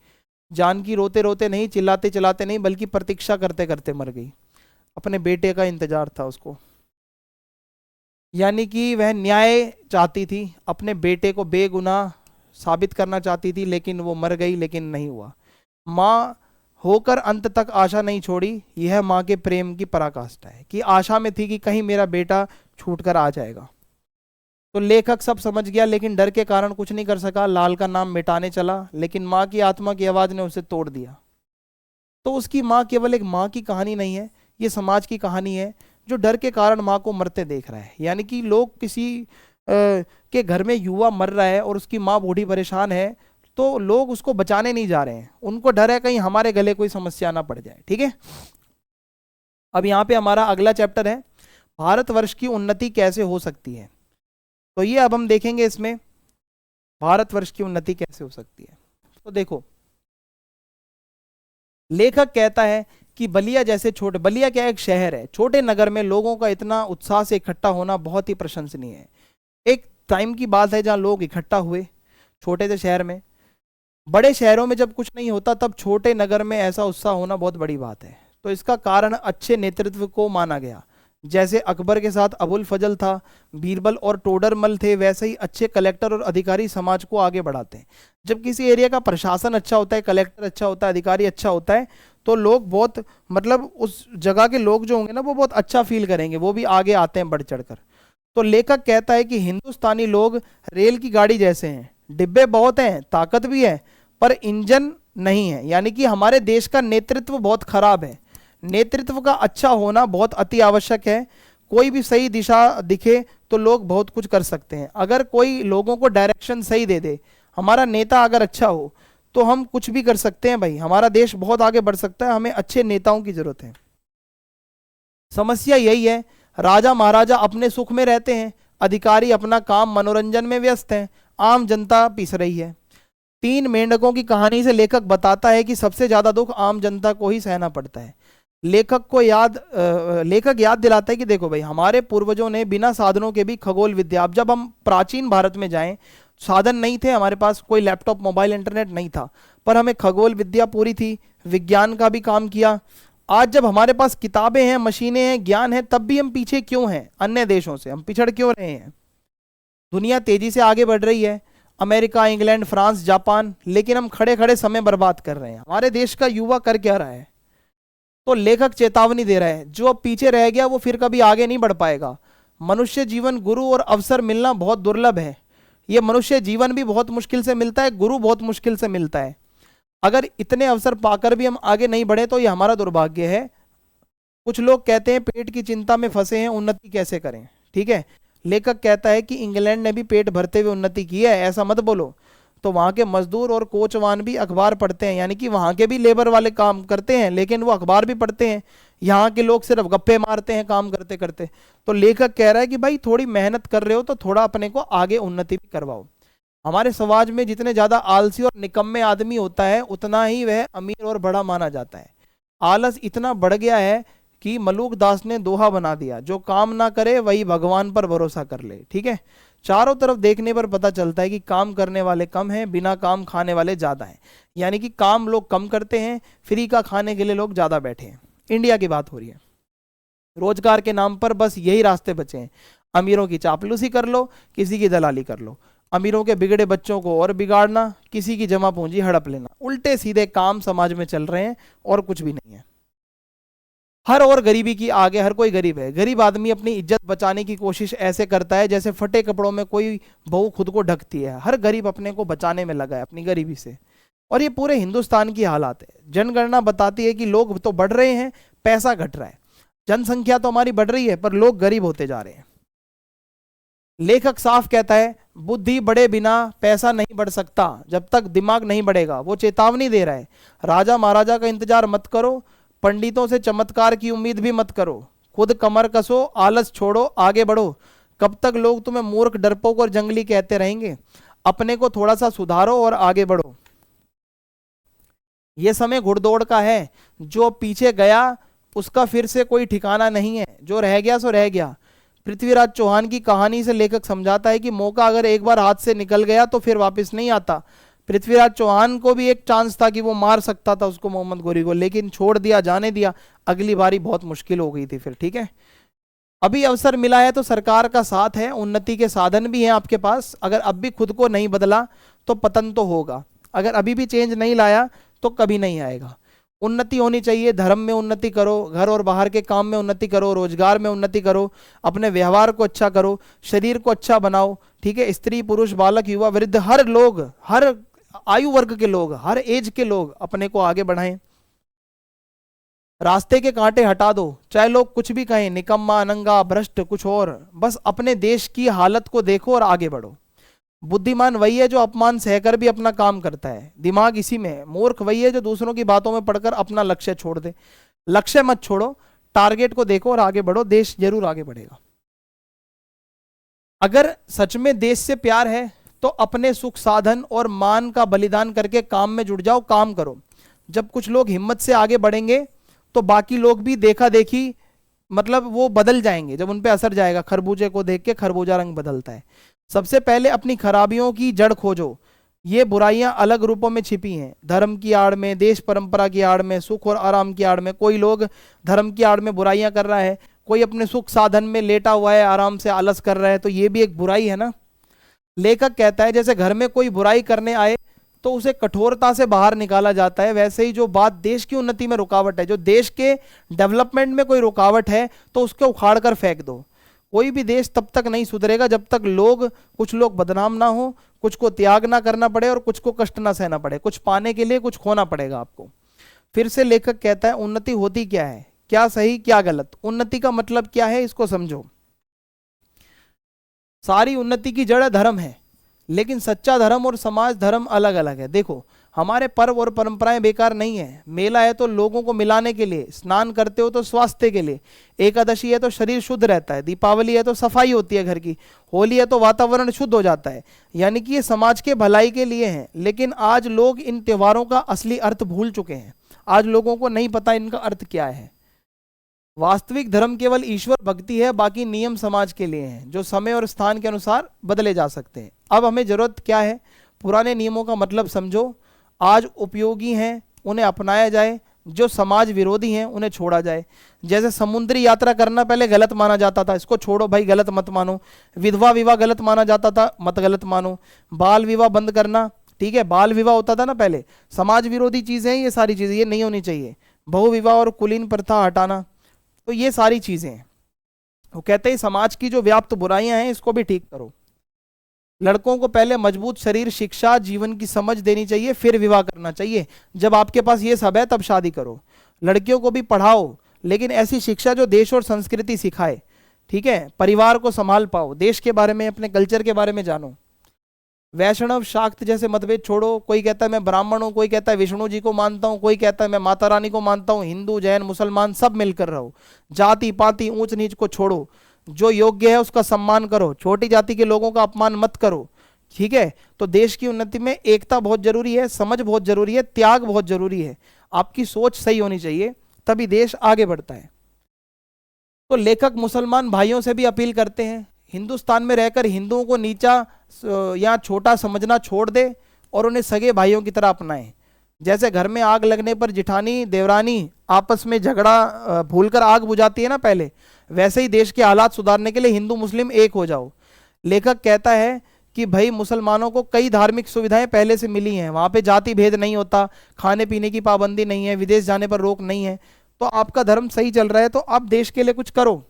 जानकी रोते रोते नहीं, चिल्लाते चिल्लाते नहीं, बल्कि प्रतीक्षा करते करते मर गई। अपने बेटे का इंतजार था उसको। यानी कि वह न्याय चाहती थी, अपने बेटे को बेगुनाह साबित करना चाहती थी, लेकिन वो मर गई, लेकिन नहीं हुआ। माँ होकर अंत तक आशा नहीं छोड़ी। यह माँ के प्रेम की पराकाष्ठा है कि आशा में थी कि कहीं मेरा बेटा छूटकर आ जाएगा। तो लेखक सब समझ गया, लेकिन डर के कारण कुछ नहीं कर सका। लाल का नाम मिटाने चला, लेकिन माँ की आत्मा की आवाज ने उसे तोड़ दिया। तो उसकी माँ केवल एक माँ की कहानी नहीं है, ये समाज की कहानी है, जो डर के कारण माँ को मरते देख रहा है। यानी कि लोग किसी के घर में युवा मर रहा है और उसकी माँ बूढ़ी परेशान है, तो लोग उसको बचाने नहीं जा रहे हैं, उनको डर है कहीं हमारे गले कोई समस्या ना पड़ जाए। ठीक है, अब यहाँ पे हमारा अगला चैप्टर है भारतवर्ष की उन्नति कैसे हो सकती है। तो ये अब हम देखेंगे इसमें भारतवर्ष की उन्नति कैसे हो सकती है। तो देखो, लेखक कहता है कि बलिया जैसे छोटे, बलिया क्या एक शहर है, छोटे नगर में लोगों का इतना उत्साह से इकट्ठा होना बहुत ही प्रशंसनीय है। एक टाइम की बात है जहां लोग इकट्ठा हुए छोटे से शहर में। बड़े शहरों में जब कुछ नहीं होता, तब छोटे नगर में ऐसा उत्साह होना बहुत बड़ी बात है। तो इसका कारण अच्छे नेतृत्व को माना गया। जैसे अकबर के साथ अबुल फजल था, बीरबल और टोडरमल थे, वैसे ही अच्छे कलेक्टर और अधिकारी समाज को आगे बढ़ाते हैं। जब किसी एरिया का प्रशासन अच्छा होता है, कलेक्टर अच्छा होता है, अधिकारी अच्छा होता है, तो लोग बहुत, मतलब उस जगह के लोग जो होंगे ना, वो बहुत अच्छा फील करेंगे, वो भी आगे आते हैं बढ़ चढ़कर। तो लेखक कहता है कि हिंदुस्तानी लोग रेल की गाड़ी जैसे हैं, डिब्बे बहुत हैं, ताकत भी है, पर इंजन नहीं है। यानी कि हमारे देश का नेतृत्व बहुत खराब है। नेतृत्व का अच्छा होना बहुत अति आवश्यक है। कोई भी सही दिशा दिखे तो लोग बहुत कुछ कर सकते हैं। अगर कोई लोगों को डायरेक्शन सही दे दे, हमारा नेता अगर अच्छा हो, तो हम कुछ भी कर सकते हैं भाई, हमारा देश बहुत आगे बढ़ सकता है। हमें अच्छे नेताओं की जरूरत है। समस्या यही है, राजा महाराजा अपने सुख में रहते हैं, अधिकारी अपना काम मनोरंजन में व्यस्त हैं, आम जनता पिस रही है। 3 मेंढकों की कहानी से लेखक बताता है कि सबसे ज्यादा दुख आम जनता को ही सहना पड़ता है। लेखक याद दिलाता है कि देखो भाई, हमारे पूर्वजों ने बिना साधनों के भी खगोल विद्या, अब जब हम प्राचीन भारत में जाएं, साधन नहीं थे हमारे पास, कोई लैपटॉप मोबाइल इंटरनेट नहीं था, पर हमें खगोल विद्या पूरी थी, विज्ञान का भी काम किया। आज जब हमारे पास किताबें हैं, मशीनें हैं, ज्ञान है, तब भी हम पीछे क्यों हैं अन्य देशों से, हम पिछड़ क्यों रहे हैं। दुनिया तेजी से आगे बढ़ रही है, अमेरिका, इंग्लैंड, फ्रांस, जापान, लेकिन हम खड़े खड़े समय बर्बाद कर रहे हैं। हमारे देश का युवा कर क्या रहा है। तो लेखक चेतावनी दे रहा है, जो अब पीछे रह गया वो फिर कभी आगे नहीं बढ़ पाएगा। मनुष्य जीवन, गुरु और अवसर मिलना बहुत दुर्लभ है। ये मनुष्य जीवन भी बहुत मुश्किल से मिलता है, गुरु बहुत मुश्किल से मिलता है। अगर इतने अवसर पाकर भी हम आगे नहीं बढ़े तो ये हमारा दुर्भाग्य है। कुछ लोग कहते हैं पेट की चिंता में फंसे हैं, उन्नति कैसे करें। ठीक है, लेखक कहता है कि इंग्लैंड ने भी पेट भरते हुए उन्नति की है, ऐसा मत बोलो। तो वहाँ के मजदूर और कोचवान भी अखबार पढ़ते हैं, यानी कि वहाँ के भी लेबर वाले काम करते हैं, लेकिन वो अखबार भी पढ़ते हैं। यहाँ के लोग सिर्फ गप्पे मारते हैं काम करते करते। तो लेखक कह रहा है कि भाई थोड़ी मेहनत कर रहे हो तो थोड़ा अपने को आगे उन्नति भी करवाओ। हमारे समाज में जितने ज्यादा आलसी और निकम्मे आदमी होता है, उतना ही वह अमीर और बड़ा माना जाता है। आलस इतना बढ़ गया है कि मलूक दास ने दोहा बना दिया, जो काम ना करे वही भगवान पर भरोसा कर ले। ठीक है, चारों तरफ देखने पर पता चलता है कि काम करने वाले कम हैं, बिना काम खाने वाले ज्यादा हैं। यानी कि काम लोग कम करते हैं, फ्री का खाने के लिए लोग ज्यादा बैठे हैं। इंडिया की बात हो रही है। रोजगार के नाम पर बस यही रास्ते बचे हैं, अमीरों की चापलूसी कर लो, किसी की दलाली कर लो। अमीरों के बिगड़े बच्चों को और बिगाड़ना, किसी की जमा पूंजी हड़प लेना। उल्टे सीधे काम समाज में चल रहे हैं और कुछ भी नहीं है। हर और गरीबी की आगे हर कोई गरीब है। गरीब आदमी अपनी इज्जत बचाने की कोशिश ऐसे करता है जैसे फटे कपड़ों में कोई बहू खुद को ढकती है। हर गरीब अपने को बचाने में लगा है अपनी गरीबी से। और ये पूरे हिंदुस्तान की हालात है। जनगणना बताती है कि लोग तो बढ़ रहे हैं, पैसा घट रहा है। जनसंख्या तो हमारी बढ़ रही है पर लोग गरीब होते जा रहे हैं। लेखक साफ कहता है, बुद्धि बढ़े बिना पैसा नहीं बढ़ सकता जब तक दिमाग नहीं बढ़ेगा। वो चेतावनी दे रहा है, राजा महाराजा का इंतजार मत करो, पंडितों से चमत्कार की उम्मीद भी मत करो, खुद कमर कसो, आलस छोड़ो, आगे बढ़ो। कब तक लोग तुम्हें मूर्ख, डरपोक और जंगली कहते रहेंगे? अपने को थोड़ा सा सुधारो और आगे बढ़ो। यह समय घुड़दौड़ का है, जो पीछे गया उसका फिर से कोई ठिकाना नहीं है, जो रह गया सो रह गया। पृथ्वीराज चौहान की कहानी से लेखक समझाता है कि मौका अगर एक बार हाथ से निकल गया तो फिर वापस नहीं आता। पृथ्वीराज चौहान को भी एक चांस था कि वो मार सकता था उसको, मोहम्मद गोरी को, लेकिन छोड़ दिया, जाने दिया। अगली बारी बहुत मुश्किल हो गई थी फिर। ठीक है, अभी अवसर मिला है तो सरकार का साथ है, उन्नति के साधन भी हैं आपके पास। अगर अब भी खुद को नहीं बदला तो पतन तो होगा। अगर अभी भी चेंज नहीं लाया तो कभी नहीं आएगा। उन्नति होनी चाहिए, धर्म में उन्नति करो, घर और बाहर के काम में उन्नति करो, रोजगार में उन्नति करो, अपने व्यवहार को अच्छा करो, शरीर को अच्छा बनाओ। ठीक है, स्त्री पुरुष बालक युवा वृद्ध हर लोग, हर आयु वर्ग के लोग, हर एज के लोग अपने को आगे बढ़ाएं। रास्ते के कांटे हटा दो, चाहे लोग कुछ भी कहें, निकम्मा, नंगा, भ्रष्ट, कुछ और, बस अपने देश की हालत को देखो और आगे बढ़ो। बुद्धिमान वही है जो अपमान सहकर भी अपना काम करता है, दिमाग इसी में है। मूर्ख वही है जो दूसरों की बातों में पड़कर अपना लक्ष्य छोड़ दे। लक्ष्य मत छोड़ो, टारगेट को देखो और आगे बढ़ो, देश जरूर आगे बढ़ेगा। अगर सच में देश से प्यार है तो अपने सुख साधन और मान का बलिदान करके काम में जुट जाओ, काम करो। जब कुछ लोग हिम्मत से आगे बढ़ेंगे तो बाकी लोग भी देखा देखी मतलब वो बदल जाएंगे, जब उन पे असर जाएगा। खरबूजे को देख के खरबूजा रंग बदलता है। सबसे पहले अपनी खराबियों की जड़ खोजो। ये बुराइयां अलग रूपों में छिपी हैं, धर्म की आड़ में, देश परंपरा की आड़ में, सुख और आराम की आड़ में। कोई लोग धर्म की आड़ में बुराइयां कर रहा है, कोई अपने सुख साधन में लेटा हुआ है, आराम से आलस कर रहा है, तो ये भी एक बुराई है ना। लेखक कहता है जैसे घर में कोई बुराई करने आए तो उसे कठोरता से बाहर निकाला जाता है, वैसे ही जो बात देश की उन्नति में रुकावट है, जो देश के डेवलपमेंट में कोई रुकावट है तो उसको उखाड़ कर फेंक दो। कोई भी देश तब तक नहीं सुधरेगा जब तक कुछ लोग बदनाम ना हो, कुछ को त्याग ना करना पड़े और कुछ को कष्ट ना सहना पड़े। कुछ पाने के लिए कुछ खोना पड़ेगा आपको। फिर से लेखक कहता है उन्नति होती क्या है, क्या सही क्या गलत, उन्नति का मतलब क्या है, इसको समझो। सारी उन्नति की जड़ धर्म है, लेकिन सच्चा धर्म और समाज धर्म अलग अलग है। देखो, हमारे पर्व और परंपराएं बेकार नहीं है। मेला है तो लोगों को मिलाने के लिए, स्नान करते हो तो स्वास्थ्य के लिए, एकादशी है तो शरीर शुद्ध रहता है, दीपावली है तो सफाई होती है घर की, होली है तो वातावरण शुद्ध हो जाता है। यानी कि ये समाज के भलाई के लिए है। लेकिन आज लोग इन त्योहारों का असली अर्थ भूल चुके हैं। आज लोगों को नहीं पता इनका अर्थ क्या है। वास्तविक धर्म केवल ईश्वर भक्ति है, बाकी नियम समाज के लिए हैं, जो समय और स्थान के अनुसार बदले जा सकते हैं। अब हमें जरूरत क्या है, पुराने नियमों का मतलब समझो, आज उपयोगी हैं उन्हें अपनाया जाए, जो समाज विरोधी हैं उन्हें छोड़ा जाए। जैसे समुद्री यात्रा करना पहले गलत माना जाता था, इसको छोड़ो भाई, गलत मत मानो। विधवा विवाह गलत माना जाता था, मत गलत मानो। बाल विवाह बंद करना, ठीक है, बाल विवाह होता था ना पहले, समाज विरोधी चीजें हैं ये सारी चीजें, ये नहीं होनी चाहिए। बहु विवाह और कुलीन प्रथा हटाना, तो ये सारी चीजें हैं। वो कहते हैं समाज की जो व्याप्त बुराइयां हैं इसको भी ठीक करो। लड़कों को पहले मजबूत शरीर, शिक्षा, जीवन की समझ देनी चाहिए, फिर विवाह करना चाहिए। जब आपके पास ये सब है तब शादी करो। लड़कियों को भी पढ़ाओ, लेकिन ऐसी शिक्षा जो देश और संस्कृति सिखाए। ठीक है, परिवार को संभाल पाओ, देश के बारे में, अपने कल्चर के बारे में जानो। वैष्णव शाक्त जैसे मतभेद छोड़ो। कोई कहता है मैं ब्राह्मण हूं, कोई कहता है विष्णु जी को मानता हूं, कोई कहता है मैं माता रानी को मानता हूं। हिंदू, जैन, मुसलमान सब मिलकर रहो। जाति पाति, ऊंच नीच को छोड़ो। जो योग्य है उसका सम्मान करो, छोटी जाति के लोगों का अपमान मत करो। ठीक है, तो देश की उन्नति में एकता बहुत जरूरी है, समझ बहुत जरूरी है, त्याग बहुत जरूरी है। आपकी सोच सही होनी चाहिए, तभी देश आगे बढ़ता है। तो लेखक मुसलमान भाइयों से भी अपील करते हैं, हिंदुस्तान में रहकर हिंदुओं को नीचा या छोटा समझना छोड़ दे और उन्हें सगे भाइयों की तरह अपनाएं। जैसे घर में आग लगने पर जिठानी देवरानी आपस में झगड़ा भूलकर आग बुझाती है ना पहले, वैसे ही देश के हालात सुधारने के लिए हिंदू मुस्लिम एक हो जाओ। लेखक कहता है कि भाई मुसलमानों को कई धार्मिक सुविधाएं पहले से मिली हैं, वहां पे जाति भेद नहीं होता, खाने पीने की पाबंदी नहीं है, विदेश जाने पर रोक नहीं है, तो आपका धर्म सही चल रहा है, तो आप देश के लिए कुछ करो।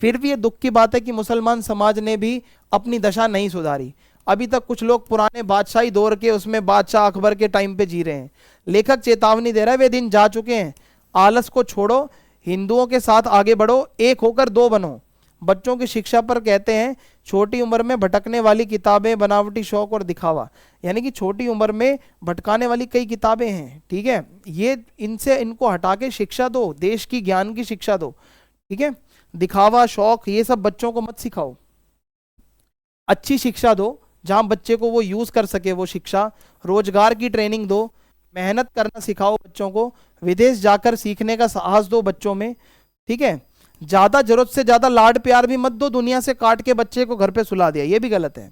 फिर भी ये दुख की बात है कि मुसलमान समाज ने भी अपनी दशा नहीं सुधारी। अभी तक कुछ लोग पुराने बादशाही दौर के, उसमें बादशाह अकबर के टाइम पे जी रहे हैं। लेखक चेतावनी दे रहा है वे दिन जा चुके हैं, आलस को छोड़ो, हिंदुओं के साथ आगे बढ़ो, एक होकर दो बनो। बच्चों की शिक्षा पर कहते हैं छोटी उम्र में भटकने वाली किताबें, बनावटी शौक और दिखावा, यानी कि छोटी उम्र में भटकाने वाली कई किताबें हैं, ठीक है, ये इनको हटा के शिक्षा दो, देश की ज्ञान की शिक्षा दो, ठीक है। दिखावा, शौक, ये सब बच्चों को मत सिखाओ, अच्छी शिक्षा दो जहां बच्चे को वो यूज कर सके वो शिक्षा। रोजगार की ट्रेनिंग दो, मेहनत करना सिखाओ बच्चों को, विदेश जाकर सीखने का साहस दो बच्चों में, ठीक है। ज्यादा जरूरत से ज्यादा लाड प्यार भी मत दो, दुनिया से काट के बच्चे को घर पे सुला दिया, ये भी गलत है।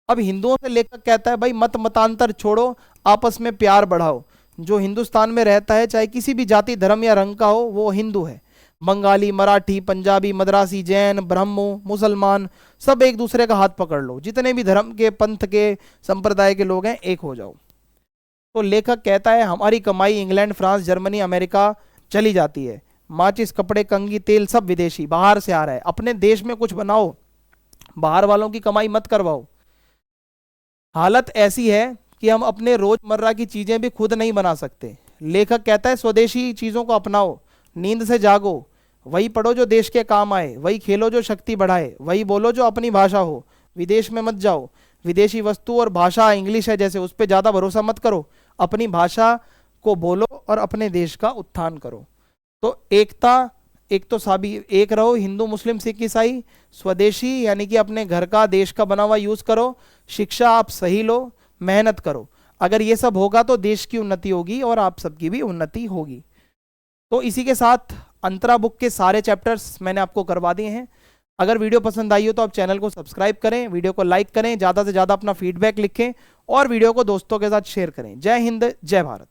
अब हिंदुओं से लेखक कहता है भाई मत मतांतर छोड़ो, आपस में प्यार बढ़ाओ। जो हिंदुस्तान में रहता है चाहे किसी भी जाति धर्म या रंग का हो वो हिंदू है। बंगाली, मराठी, पंजाबी, मद्रासी, जैन, ब्रह्मो, मुसलमान, सब एक दूसरे का हाथ पकड़ लो, जितने भी धर्म के, पंथ के, संप्रदाय के लोग हैं एक हो जाओ। तो लेखक कहता है हमारी कमाई इंग्लैंड, फ्रांस, जर्मनी, अमेरिका चली जाती है, माचिस, कपड़े, कंघी, तेल सब विदेशी बाहर से आ रहा है, अपने देश में कुछ बनाओ, बाहर वालों की कमाई मत करवाओ। हालत ऐसी है कि हम अपने रोजमर्रा की चीजें भी खुद नहीं बना सकते। लेखक कहता है स्वदेशी चीजों को अपनाओ, नींद से जागो, वही पढ़ो जो देश के काम आए, वही खेलो जो शक्ति बढ़ाए, वही बोलो जो अपनी भाषा हो, विदेश में मत जाओ, विदेशी वस्तु और भाषा इंग्लिश है जैसे उस पर ज्यादा भरोसा मत करो, अपनी भाषा को बोलो और अपने देश का उत्थान करो। तो एकता, एक तो सभी एक रहो, हिंदू, मुस्लिम, सिख, ईसाई, स्वदेशी यानी कि अपने घर का, देश का बना हुआ यूज करो, शिक्षा आप सही लो, मेहनत करो। अगर ये सब होगा तो देश की उन्नति होगी और आप सबकी भी उन्नति होगी। तो इसी के साथ अंतरा बुक के सारे चैप्टर्स मैंने आपको करवा दिए हैं। अगर वीडियो पसंद आई हो तो आप चैनल को सब्सक्राइब करें, वीडियो को लाइक करें, ज़्यादा से ज़्यादा अपना फीडबैक लिखें और वीडियो को दोस्तों के साथ शेयर करें। जय हिंद, जय भारत।